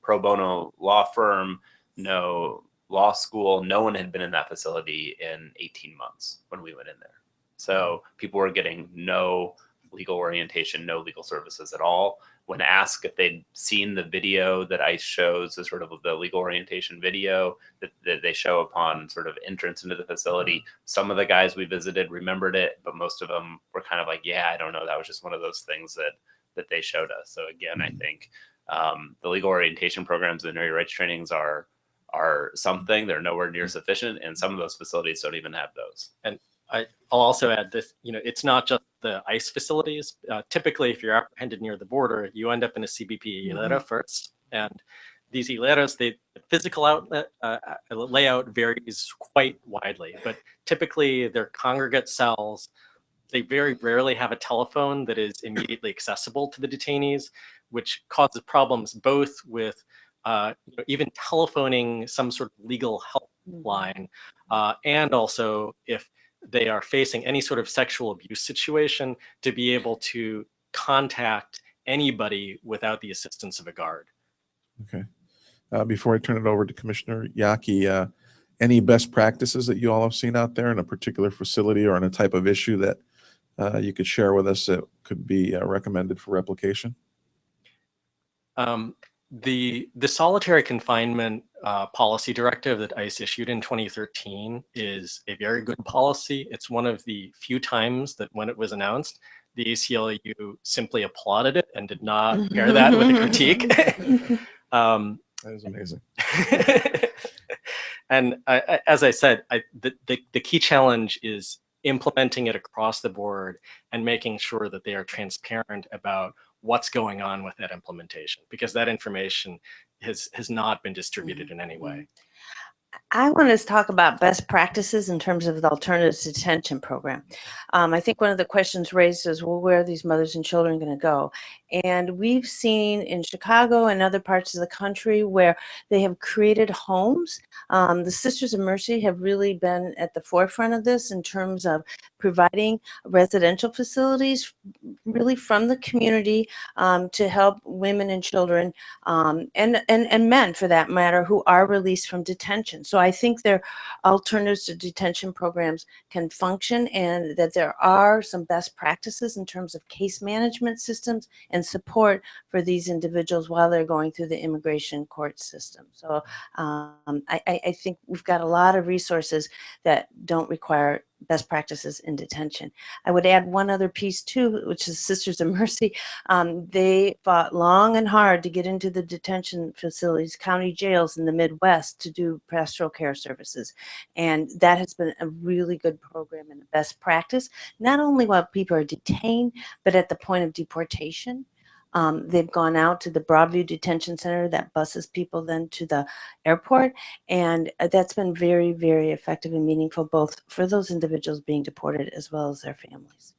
pro bono law firm, no law school. No one had been in that facility in 18 months when we went in there. So people were getting no legal orientation, no legal services at all. When asked if they'd seen the video that ICE shows, the sort of the legal orientation video that they show upon sort of entrance into the facility, some of the guys we visited remembered it, but most of them were kind of like, yeah, I don't know. That was just one of those things that they showed us. So again, I think the legal orientation programs and Know Your Rights trainings are something. They're nowhere near sufficient, and some of those facilities don't even have those. And I'll also add this, it's not just the ICE facilities. Typically, if you're apprehended near the border, you end up in a CBP hilera first. And these hileras, the physical outlet layout varies quite widely, but typically they're congregate cells. They very rarely have a telephone that is immediately accessible to the detainees, which causes problems both with even telephoning some sort of legal helpline, and also if they are facing any sort of sexual abuse situation, to be able to contact anybody without the assistance of a guard. Okay. Before I turn it over to Commissioner Yaki, any best practices that you all have seen out there in a particular facility or on a type of issue that you could share with us that could be recommended for replication? The solitary confinement policy directive that ICE issued in 2013 is a very good policy. It's one of the few times that when it was announced, the ACLU simply applauded it and did not pair that with a critique. That is amazing. And as I said, the key challenge is implementing it across the board and making sure that they are transparent about what's going on with that implementation, because that information has not been distributed in any way. I want to talk about best practices in terms of the alternative detention program. I think one of the questions raised is, well, where are these mothers and children going to go? And we've seen in Chicago and other parts of the country where they have created homes. The Sisters of Mercy have really been at the forefront of this in terms of providing residential facilities really from the community to help women and children and men, for that matter, who are released from detention. So I think their alternatives to detention programs can function, and that there are some best practices in terms of case management systems and support for these individuals while they're going through the immigration court system. So I think we've got a lot of resources that don't require best practices in detention. I would add one other piece too, which is Sisters of Mercy. They fought long and hard to get into the detention facilities, county jails in the Midwest to do pastoral care services. And that has been a really good program and a best practice, not only while people are detained, but at the point of deportation. They've gone out to the Broadview Detention Center that buses people then to the airport. And that's been very, very effective and meaningful, both for those individuals being deported as well as their families.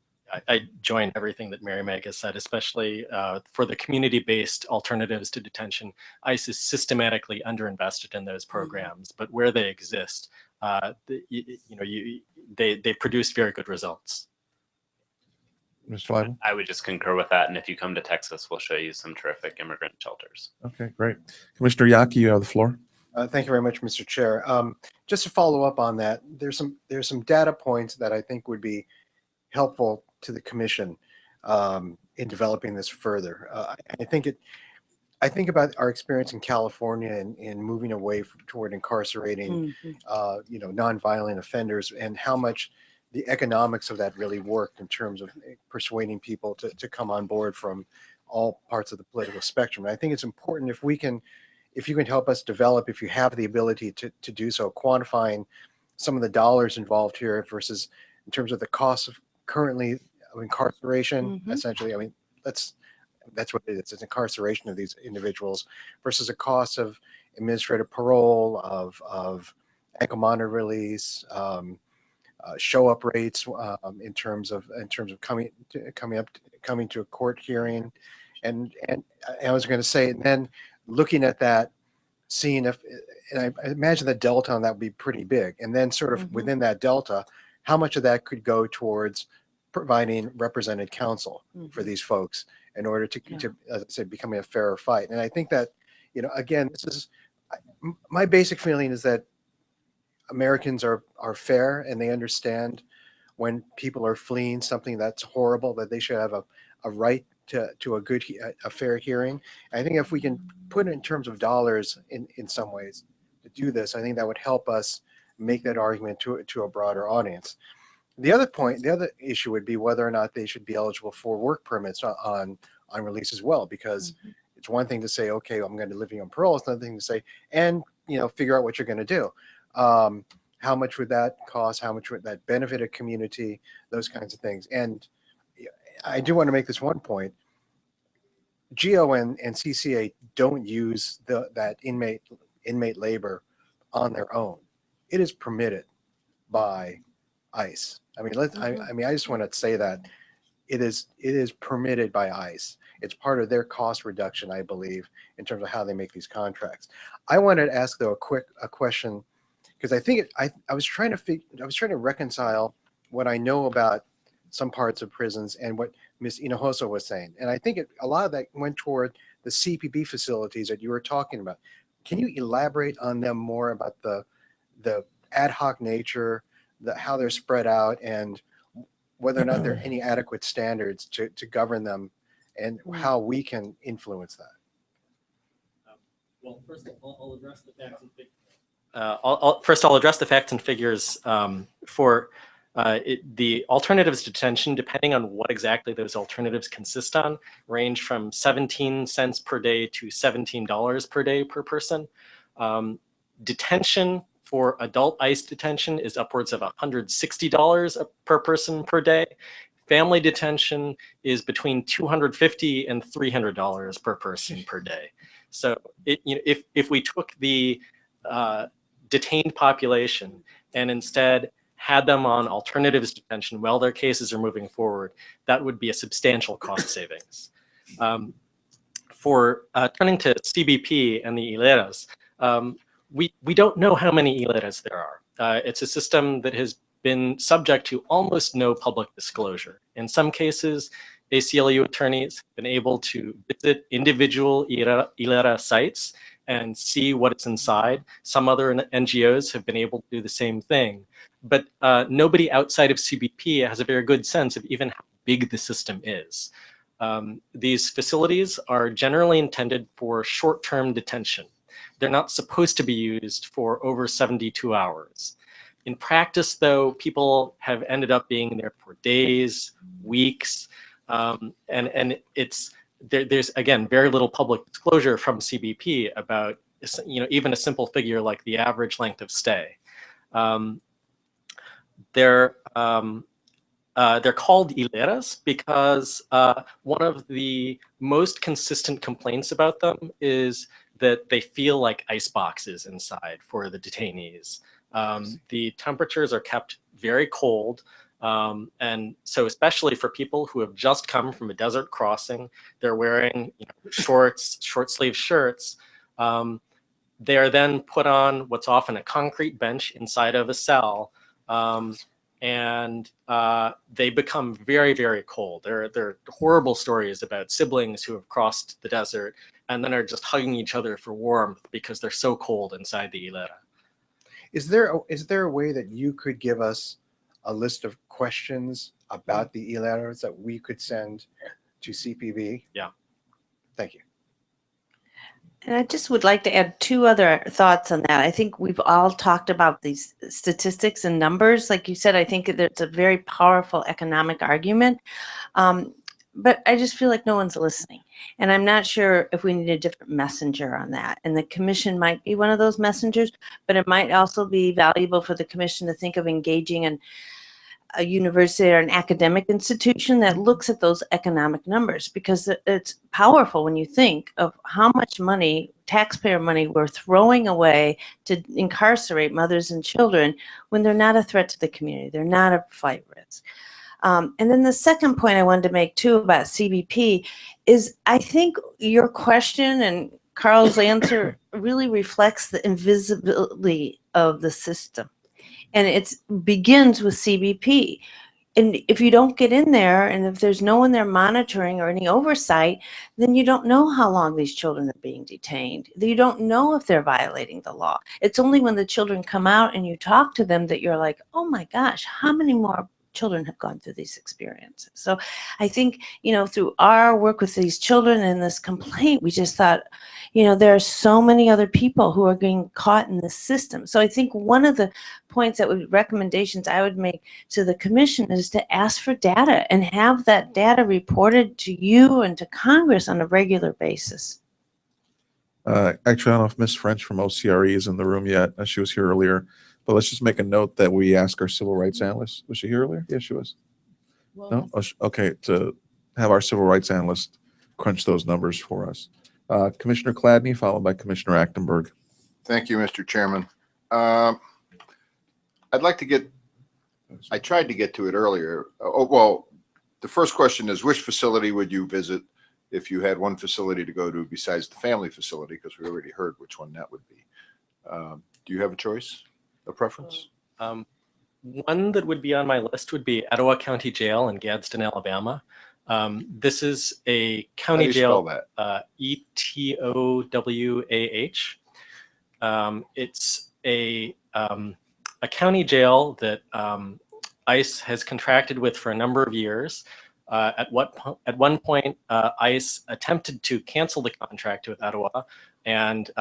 I join everything that Mary Meg has said, especially for the community-based alternatives to detention. ICE is systematically underinvested in those programs, but where they exist, they produce very good results. Mr. Leibel? I would just concur with that. And if you come to Texas, we'll show you some terrific immigrant shelters. Okay, great. Commissioner Yaki, you have the floor. Thank you very much, Mr. Chair. Just to follow up on that, there's some data points that I think would be helpful to the commission in developing this further. I think about our experience in California and moving away toward incarcerating, nonviolent offenders, and how much the economics of that really worked in terms of persuading people to come on board from all parts of the political spectrum. And I think it's important if you can help us develop, if you have the ability to do so, quantifying some of the dollars involved here versus in terms of the cost of currently of incarceration, essentially. I mean, that's what it is. It's incarceration of these individuals versus a cost of administrative parole, of ankle monitor release, show up rates in terms of coming to a court hearing, and I was going to say, and then looking at that, seeing if, and I imagine the delta on that would be pretty big, and then sort of within that delta, how much of that could go towards providing represented counsel for these folks in order to as I said, becoming a fairer fight. And I think that, again, this is my basic feeling is that Americans are fair and they understand when people are fleeing something that's horrible, that they should have a right to a fair hearing. I think if we can put it in terms of dollars in some ways to do this, I think that would help us make that argument to a broader audience. The other issue would be whether or not they should be eligible for work permits on release as well, because it's one thing to say, okay, I'm going to be living on parole. It's another thing to say, and figure out what you're going to do. How much would that cost? How much would that benefit a community? Those kinds of things. And I do want to make this one point. GEO and CCA don't use that inmate labor on their own. It is permitted by ICE. I mean, I just want to say that it is permitted by ICE. It's part of their cost reduction, I believe, in terms of how they make these contracts. I wanted to ask though a question, because I think I was trying to reconcile what I know about some parts of prisons and what Ms. Hinojosa was saying, and I think a lot of that went toward the CPB facilities that you were talking about. Can you elaborate on them more about the ad hoc nature, how they're spread out, and whether or not there are any adequate standards to govern them, and how we can influence that? Well, first I'll address the facts and figures. First, I'll address the facts and figures for the alternatives to detention, depending on what exactly those alternatives consist on, range from 17 cents per day to $17 per day per person. Detention for adult ICE detention is upwards of $160 per person per day. Family detention is between $250 and $300 per person per day. So if we took the detained population and instead had them on alternatives detention while their cases are moving forward, that would be a substantial cost savings. For turning to CBP and the hileras, we don't know how many hileras there are. It's a system that has been subject to almost no public disclosure. In some cases, ACLU attorneys have been able to visit individual hilera sites and see what's inside. Some other NGOs have been able to do the same thing. But nobody outside of CBP has a very good sense of even how big the system is. These facilities are generally intended for short-term detention. They're not supposed to be used for over 72 hours. In practice, though, people have ended up being there for days, weeks, and there's again very little public disclosure from CBP about even a simple figure like the average length of stay. they're called hileras because one of the most consistent complaints about them is that they feel like ice boxes inside for the detainees. The temperatures are kept very cold. And so especially for people who have just come from a desert crossing, they're wearing shorts, short sleeve shirts. They are then put on what's often a concrete bench inside of a cell. And they become very, very cold. There are horrible stories about siblings who have crossed the desert and then are just hugging each other for warmth because they're so cold inside the hilera. Is there a way that you could give us a list of questions about the e-letters that we could send to CPB? Yeah. Thank you. And I just would like to add two other thoughts on that. I think we've all talked about these statistics and numbers. Like you said, I think there's a very powerful economic argument. But I just feel like no one's listening. And I'm not sure if we need a different messenger on that. And the commission might be one of those messengers, but it might also be valuable for the commission to think of engaging in a university or an academic institution that looks at those economic numbers, because it's powerful when you think of how much money, taxpayer money, we're throwing away to incarcerate mothers and children when they're not a threat to the community. They're not a flight risk. And then the second point I wanted to make too about CBP is I think your question and Carl's answer really reflects the invisibility of the system. And it begins with CBP. And if you don't get in there, and if there's no one there monitoring or any oversight, then you don't know how long these children are being detained. You don't know if they're violating the law. It's only when the children come out and you talk to them that you're like, oh my gosh, how many more children have gone through these experiences? So I think, through our work with these children and this complaint, we just thought, there are so many other people who are getting caught in this system. So I think one of the points recommendations I would make to the commission is to ask for data and have that data reported to you and to Congress on a regular basis. Actually, I don't know if Ms. French from OCRE is in the room yet. She was here earlier. But let's just make a note that we ask our civil rights analyst. Was she here earlier? Yeah, she was. No? Oh, okay, to have our civil rights analyst crunch those numbers for us. Commissioner Cladney, followed by Commissioner Achtenberg. Thank you, Mr. Chairman. I'd like to get, I tried to get to it earlier. Well, the first question is, which facility would you visit if you had one facility to go to besides the family facility? Because we already heard which one that would be. Do you have a choice, a preference? One that would be on my list would be Etowah County Jail in Gadsden, Alabama. This is a county How do you jail. spell that? ETOWAH. It's a county jail that ICE has contracted with for a number of years. At one point, ICE attempted to cancel the contract with Etowah, and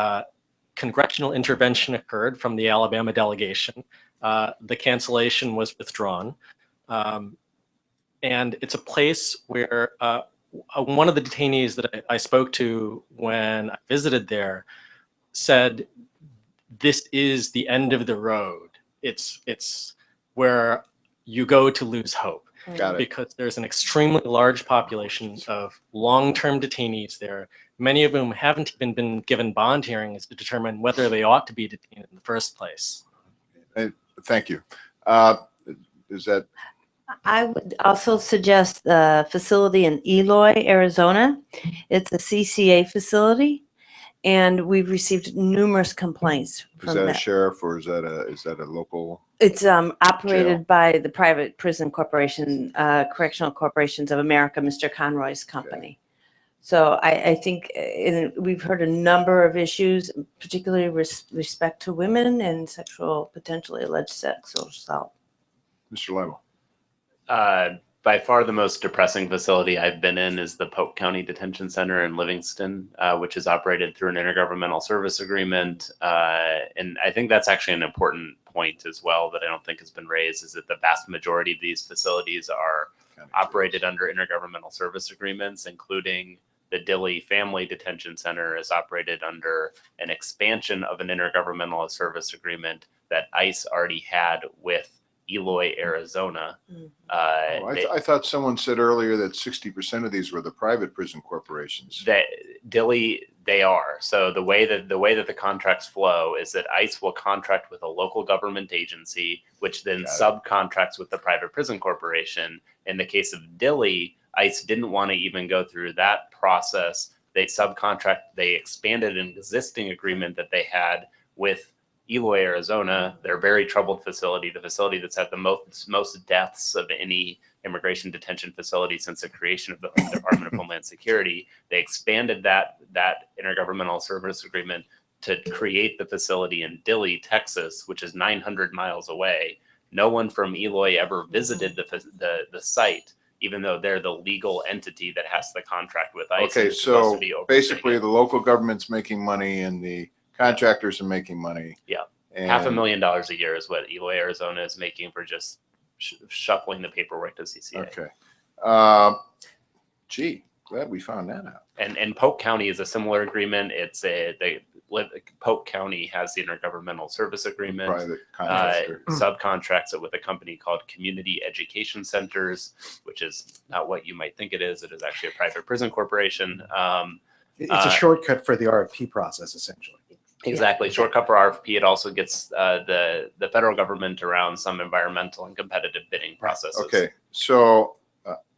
congressional intervention occurred from the Alabama delegation. The cancellation was withdrawn. And it's a place where one of the detainees that I spoke to when I visited there said, this is the end of the road. It's where you go to lose hope. Got it. Because there's an extremely large population of long-term detainees there, many of whom haven't even been given bond hearings to determine whether they ought to be detained in the first place. Thank you. Is that? I would also suggest the facility in Eloy, Arizona. It's a CCA facility, and we've received numerous complaints Is from that a that. sheriff, or is that a local? It's operated Jail. by the private prison corporation, Correctional Corporations of America, Mr. Conroy's company. So I think we've heard a number of issues, particularly respect to women and potentially alleged sexual assault. Mr. Limo. By far the most depressing facility I've been in is the Polk County Detention Center in Livingston, which is operated through an intergovernmental service agreement. And I think that's actually an important point as well that I don't think has been raised, is that the vast majority of these facilities are operated under intergovernmental service agreements, including the Dilley Family Detention Center is operated under an expansion of an intergovernmental service agreement that ICE already had with Eloy, Arizona. I thought someone said earlier that 60% of these were the private prison corporations. That Dilley, they are. So the way that the contracts flow is that ICE will contract with a local government agency, which then subcontracts with the private prison corporation. In the case of Dilley, ICE didn't want to even go through that process. They expanded an existing agreement that they had with Eloy, Arizona, their very troubled facility, the facility that's had the most deaths of any immigration detention facility since the creation of the Department of Homeland Security. They expanded that intergovernmental service agreement to create the facility in Dilley, Texas, which is 900 miles away. No one from Eloy ever visited the site, even though they're the legal entity that has the contract with ICE. Okay, so basically the local government's making money and the contractors are making money. Yeah, and $500,000 a year is what Eloy, Arizona is making for just shuffling the paperwork to CCA. Okay. Gee, glad we found that out. And Polk County is a similar agreement. Polk County has the intergovernmental service agreement. Private contractor. Subcontracts it with a company called Community Education Centers, which is not what you might think it is. It is actually a private prison corporation. It's a shortcut for the RFP process, essentially. Exactly. Shortcut for RFP. It also gets the federal government around some environmental and competitive bidding processes. Okay. So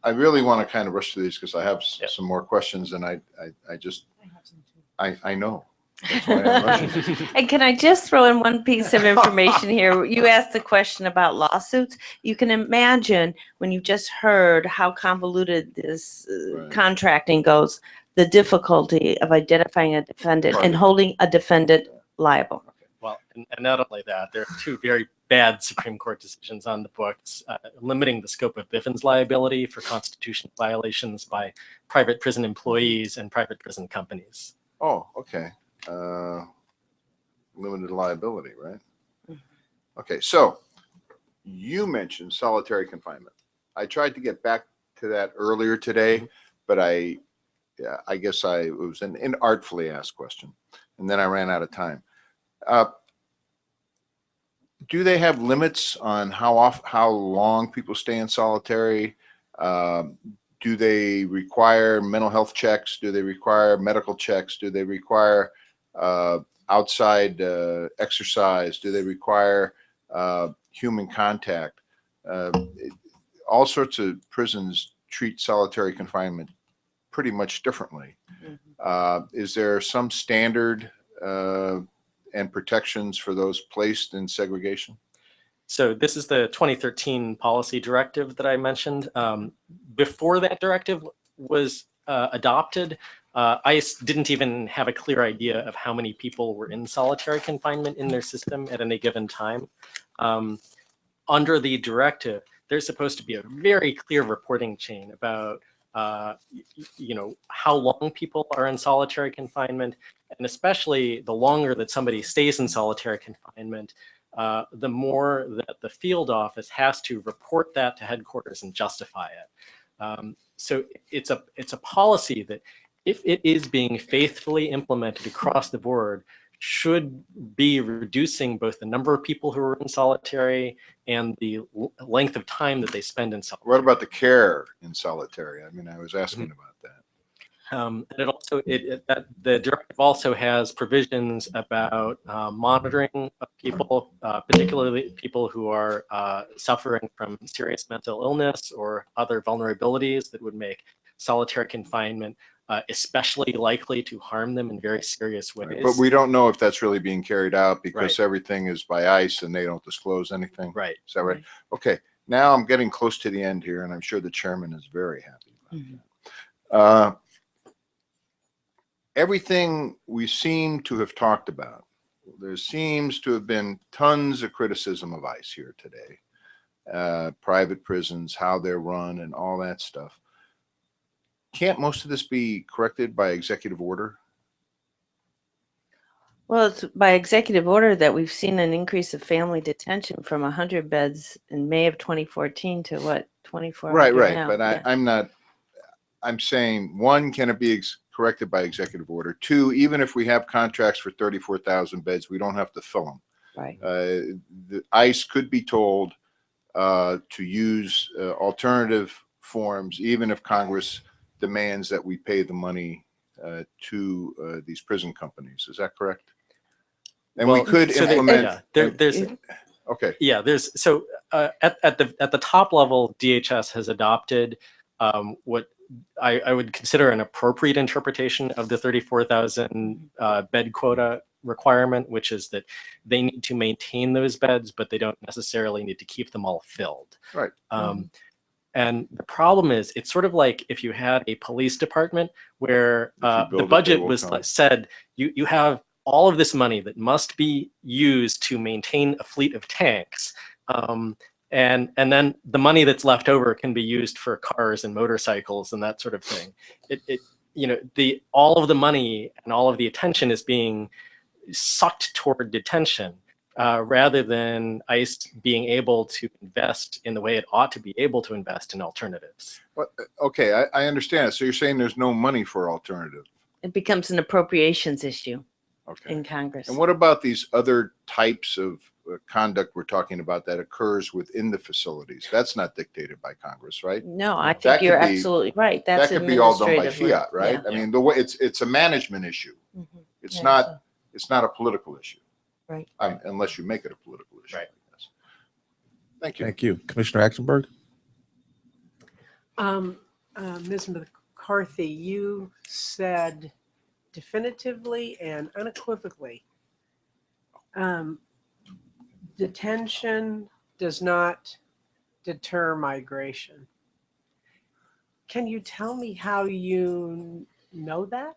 I really want to kind of rush through these because I have some more questions and I know. That's why I'm rushing. And can I just throw in one piece of information here? You asked the question about lawsuits. You can imagine when you just heard how convoluted this contracting goes, the difficulty of identifying a defendant and holding a defendant liable. Well, and not only that, there are two very bad Supreme Court decisions on the books limiting the scope of Bivens liability for constitutional violations by private prison employees and private prison companies. Oh, okay. Limited liability, right? Okay, so you mentioned solitary confinement. I tried to get back to that earlier today, but I guess it was an inartfully asked question, and then I ran out of time. Do they have limits on how long people stay in solitary? Do they require mental health checks? Do they require medical checks? Do they require outside exercise? Do they require human contact? All sorts of prisons treat solitary confinement pretty much differently. Is there some standard and protections for those placed in segregation? So this is the 2013 policy directive that I mentioned. Before that directive was adopted, ICE didn't even have a clear idea of how many people were in solitary confinement in their system at any given time. Under the directive, there's supposed to be a very clear reporting chain about how long people are in solitary confinement, and especially the longer that somebody stays in solitary confinement, the more that the field office has to report that to headquarters and justify it. So it's a policy that, if it is being faithfully implemented across the board, should be reducing both the number of people who are in solitary and the length of time that they spend in solitary. What about the care in solitary? I mean, I was asking about that. And the directive also has provisions about monitoring of people, particularly people who are suffering from serious mental illness or other vulnerabilities that would make solitary confinement especially likely to harm them in very serious ways. Right. But we don't know if that's really being carried out because everything is by ICE and they don't disclose anything. Right. Is that right? Okay. Now I'm getting close to the end here, and I'm sure the chairman is very happy about that. Everything we seem to have talked about, there seems to have been tons of criticism of ICE here today. Private prisons, how they're run, and all that stuff. Can't most of this be corrected by executive order? Well, it's by executive order that we've seen an increase of family detention from 100 beds in May of 2014 to what, 2,400 Right. now? But Yeah. I'm saying, one, can it be corrected by executive order? Two, even if we have contracts for 34,000 beds, we don't have to fill them. Right. The ICE could be told, to use alternative forms, even if Congress demands that we pay the money to these prison companies. Is that correct? And we Well, could so implement. yeah, there's Okay. yeah, there's so at the top level, DHS has adopted what I would consider an appropriate interpretation of the 34,000 bed quota requirement, which is that they need to maintain those beds, but they don't necessarily need to keep them all filled. Right. And the problem is, it's sort of like if you had a police department where the build it, budget they will was come. said, you have all of this money that must be used to maintain a fleet of tanks. And then the money that's left over can be used for cars and motorcycles and that sort of thing. All of the money and all of the attention is being sucked toward detention rather than ICE being able to invest in the way it ought to be able to invest in alternatives. Well, okay, I understand it. So you're saying there's no money for alternative. It becomes an appropriations issue Okay. in Congress. And what about these other types of conduct we're talking about that occurs within the facilities? That's not dictated by Congress, right? No, I That think could you're be- absolutely right. That's That could be all done by administratively. fiat, right? Yeah. I mean, the way it's a management issue. Mhm. It's Yeah, not so- it's not a political issue. Right. Unless you make it a political issue. Right. I guess. Thank you. Thank you. Commissioner Axenberg? Ms. McCarthy, you said definitively and unequivocally, detention does not deter migration. Can you tell me how you know that?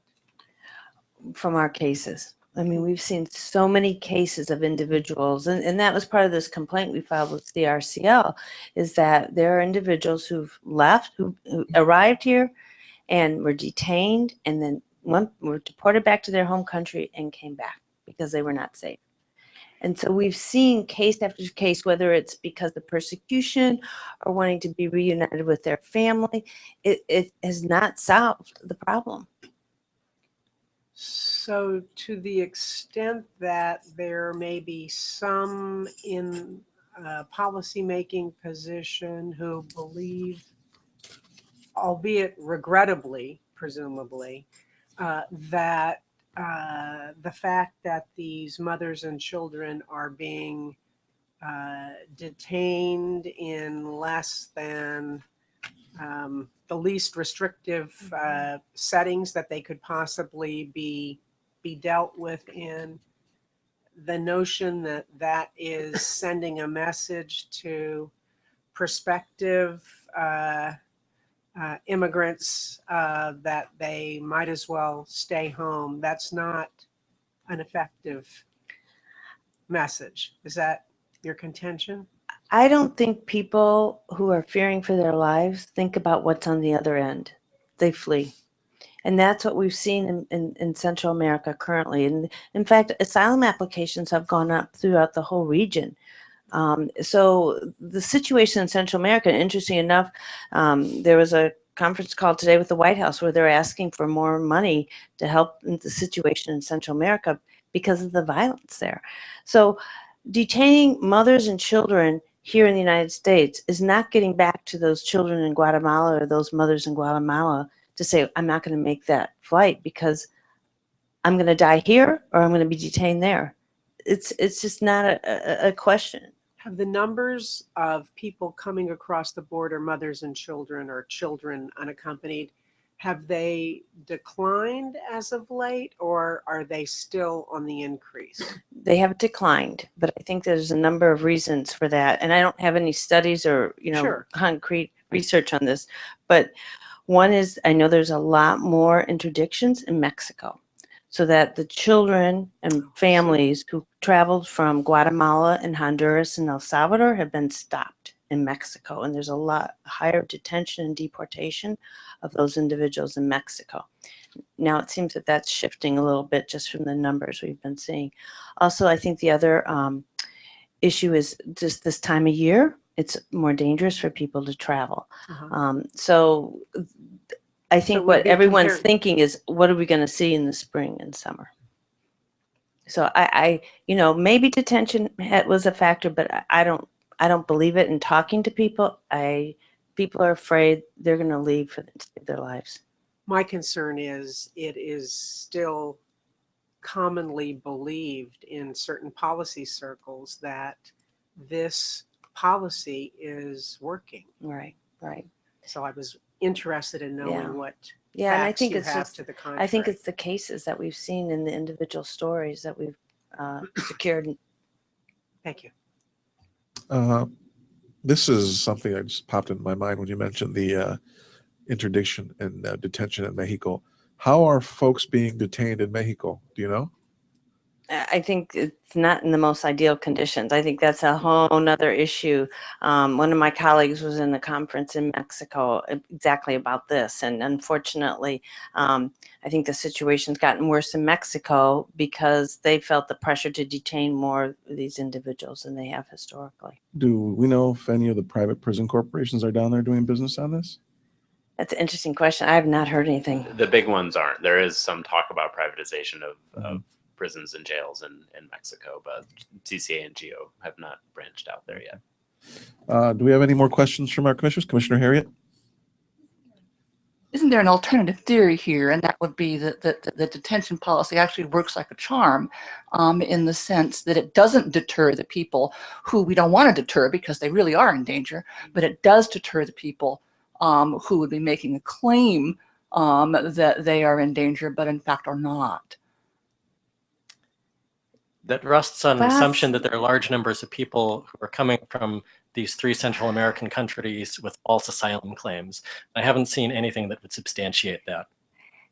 From our cases. I mean, we've seen so many cases of individuals, and that was part of this complaint we filed with the RCL, is that there are individuals who've left, who arrived here and were detained, and then were deported back to their home country and came back because they were not safe. And so we've seen case after case, whether it's because of persecution or wanting to be reunited with their family, it has not solved the problem. So to the extent that there may be some in a policymaking position who believe, albeit regrettably, presumably, that the fact that these mothers and children are being detained in less than the least restrictive settings that they could possibly be dealt with in, the notion that that is sending a message to prospective immigrants that they might as well stay home. That's not an effective message. Is that your contention? I don't think people who are fearing for their lives think about what's on the other end. They flee. And that's what we've seen in Central America currently. And in fact, asylum applications have gone up throughout the whole region. So the situation in Central America, interesting enough, there was a conference call today with the White House where they're asking for more money to help in the situation in Central America because of the violence there. So detaining mothers and children here in the United States is not getting back to those children in Guatemala or those mothers in Guatemala to say, I'm not going to make that flight because I'm going to die here or I'm going to be detained there. It's just not a question. Have the numbers of people coming across the border, mothers and children or children unaccompanied, have they declined as of late, or are they still on the increase? They have declined, but I think there's a number of reasons for that. And I don't have any studies or, Sure. concrete research on this, but one is I know there's a lot more interdictions in Mexico, so that the children and families who traveled from Guatemala and Honduras and El Salvador have been stopped in Mexico. And there's a lot higher detention and deportation of those individuals in Mexico. Now it seems that that's shifting a little bit just from the numbers we've been seeing. Also, I think the other issue is just this time of year, it's more dangerous for people to travel. So I think would what be everyone's compared- thinking is, what are we going to see in the spring and summer? So I maybe detention was a factor, but I I don't believe it. In talking to people, people are afraid they're going to leave for to save their lives. My concern is it is still commonly believed in certain policy circles that this policy is working. Right, right. So I was interested in knowing Yeah. what Yeah, and I facts think you it's have just, to the contrary. I think it's the cases that we've seen in the individual stories that we've secured. Thank you. This is something that just popped into my mind when you mentioned the interdiction and detention in Mexico. How are folks being detained in Mexico? Do you know? I think it's not in the most ideal conditions. I think that's a whole nother issue. One of my colleagues was in the conference in Mexico exactly about this. And unfortunately, I think the situation's gotten worse in Mexico because they felt the pressure to detain more of these individuals than they have historically. Do we know if any of the private prison corporations are down there doing business on this? That's an interesting question. I have not heard anything. The big ones aren't. There is some talk about privatization of prisons and jails in Mexico, but CCA and GEO have not branched out there yet. Do we have any more questions from our commissioners? Commissioner Harriet? Isn't there an alternative theory here? And that would be that the detention policy actually works like a charm in the sense that it doesn't deter the people who we don't want to deter because they really are in danger, but it does deter the people who would be making a claim that they are in danger, but in fact are not. That rests on an Perhaps- assumption that there are large numbers of people who are coming from these 3 Central American countries with false asylum claims. I haven't seen anything that would substantiate that.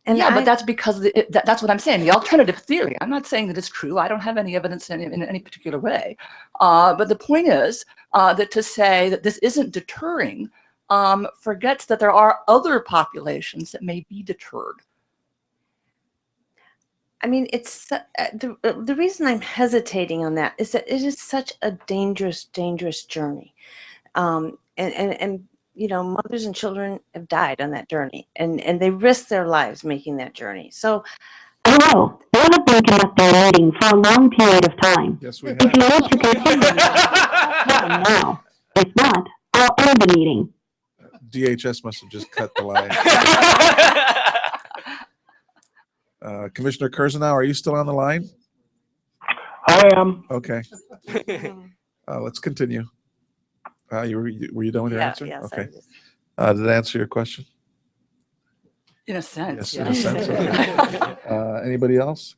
And yeah, I- but that's because that's what I'm saying. The alternative theory. I'm not saying that it's true. I don't have any evidence in any particular way. But the point is that to say that this isn't deterring forgets that there are other populations that may be deterred. I mean, it's the reason I'm hesitating on that is that it is such a dangerous journey, and you know, mothers and children have died on that journey, and they risk their lives making that journey. So, hello, we have been conducting a meeting for a long period of time. Yes, we If you have. wish to continue, come now. If not, I'll end the meeting. DHS must have just cut the line. Commissioner Kurzenow, are you still on the line? I am. Okay. Let's continue. Were you done with your yeah, answer? yes, Okay. Did it answer your question? In a sense, Yes, in a sense. Okay. Anybody else?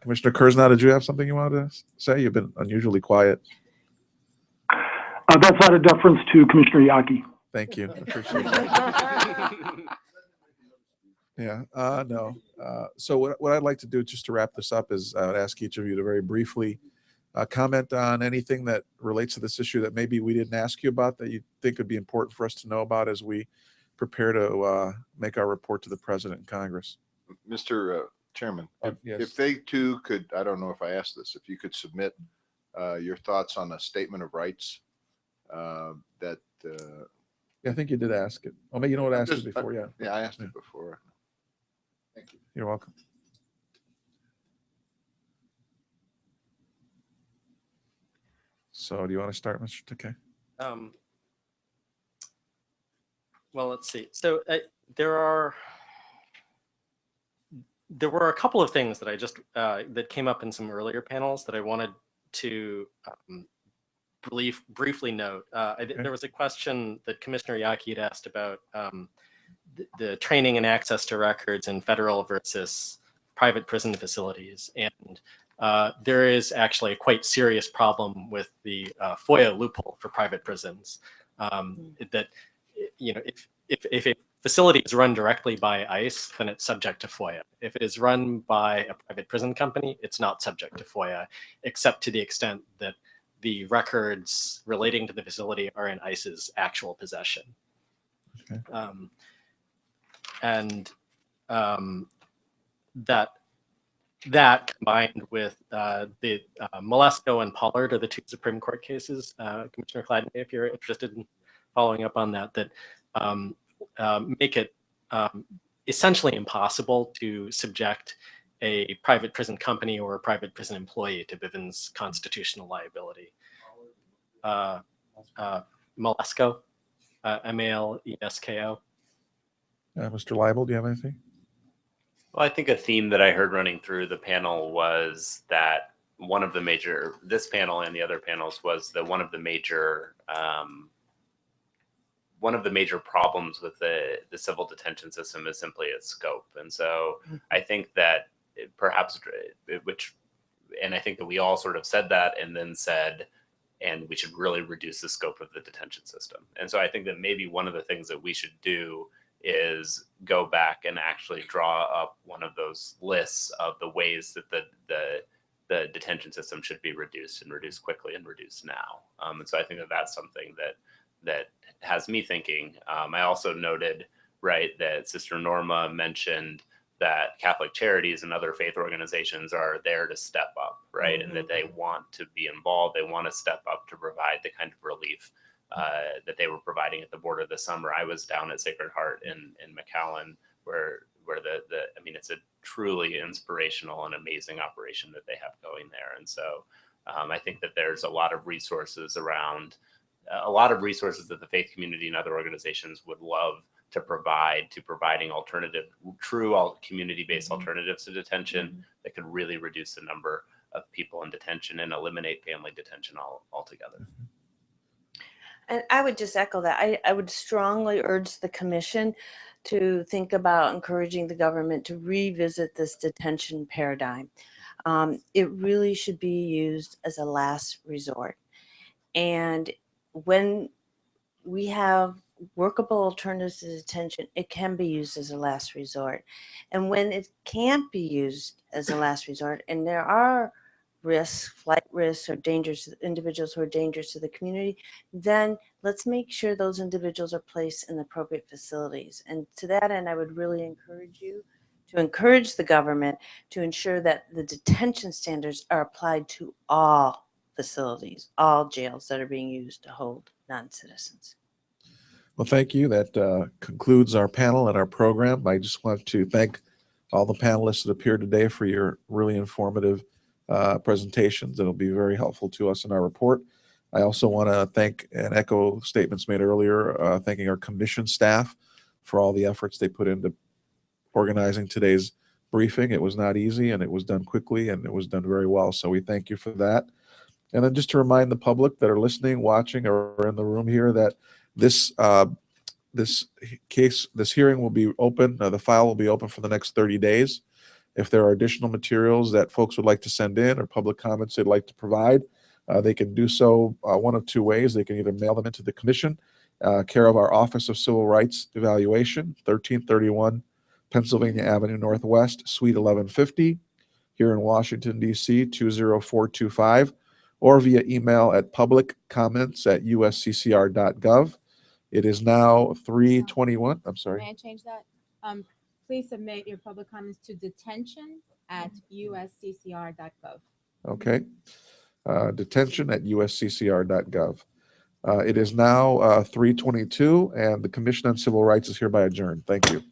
Commissioner Kurzenow, did you have something you wanted to say? You've been unusually quiet. That's out of deference to Commissioner Yaki. Thank you. I appreciate that. Yeah, no. So what I'd like to do just to wrap this up is I would ask each of you to very briefly comment on anything that relates to this issue that maybe we didn't ask you about that you think would be important for us to know about as we prepare to make our report to the President and Congress. Mr. Chairman, Yes. if they too could, I don't know if I asked this, if you could submit your thoughts on a statement of rights that. Yeah, I think you did ask it. Oh, maybe you know what I asked Just- it before. Yeah. Yeah, I asked it before. Thank you. You're welcome. So do you want to start, Mr. Takei? Well, let's see. So there were a couple of things that I just that came up in some earlier panels that I wanted to briefly note. There was a question that Commissioner Yaki had asked about the training and access to records in federal versus private prison facilities, and there is actually a quite serious problem with the FOIA loophole for private prisons. That, you know, if a facility is run directly by ICE, then it's subject to FOIA. If it is run by a private prison company, it's not subject to FOIA, except to the extent that the records relating to the facility are in ICE's actual possession. Okay. That combined with the Molesto and Pollard are the 2 Supreme Court cases, Commissioner Cladney, if you're interested in following up on that, make it essentially impossible to subject a private prison company or a private prison employee to Bivens constitutional liability. Malesko, Malesko. Mr. Leibel, do you have anything? Well, I think a theme that I heard running through the panel was that this panel and the other panels was that one of the major problems with the civil detention system is simply its scope. And so I think that I think that we all sort of said that and then said, and we should really reduce the scope of the detention system. And so I think that maybe one of the things that we should do is go back and actually draw up one of those lists of the ways that the detention system should be reduced and reduced quickly and reduced now. And so I think that that's something that has me thinking. I also noted, right, that Sister Norma mentioned that Catholic Charities and other faith organizations are there to step up, right? And that they want to be involved. They want to step up to provide the kind of relief that they were providing at the border this summer. I was down at Sacred Heart in McAllen, where it's a truly inspirational and amazing operation that they have going there. And so I think that there's a lot of resources that the faith community and other organizations would love to providing true community-based alternatives to detention that could really reduce the number of people in detention and eliminate family detention altogether. And I would just echo that. I would strongly urge the commission to think about encouraging the government to revisit this detention paradigm. It really should be used as a last resort. And when we have workable alternatives to detention, it can be used as a last resort. And when it can't be used as a last resort, and there are risks, flight risks, or individuals who are dangerous to the community, then let's make sure those individuals are placed in appropriate facilities. And to that end, I would really encourage the government to ensure that the detention standards are applied to all facilities, all jails that are being used to hold non-citizens. Well, thank you. That concludes our panel and our program. I just want to thank all the panelists that appeared today for your really informative presentations. It'll be very helpful to us in our report. I also want to thank and echo statements made earlier, thanking our commission staff for all the efforts they put into organizing today's briefing. It was not easy, and it was done quickly, and it was done very well. So we thank you for that. And then just to remind the public that are listening, watching, or in the room here that this hearing will be open. The file will be open for the next 30 days. If there are additional materials that folks would like to send in or public comments they'd like to provide, they can do so one of two ways. They can either mail them into the commission, care of our Office of Civil Rights Evaluation, 1331 Pennsylvania Avenue Northwest, Suite 1150, here in Washington, D.C., 20425, or via email at publiccomments@usccr.gov. It is now 3:21. I'm sorry. May I change that? Please submit your public comments to detention@usccr.gov. Okay. Detention@usccr.gov. It is now 3:22, and the Commission on Civil Rights is hereby adjourned. Thank you.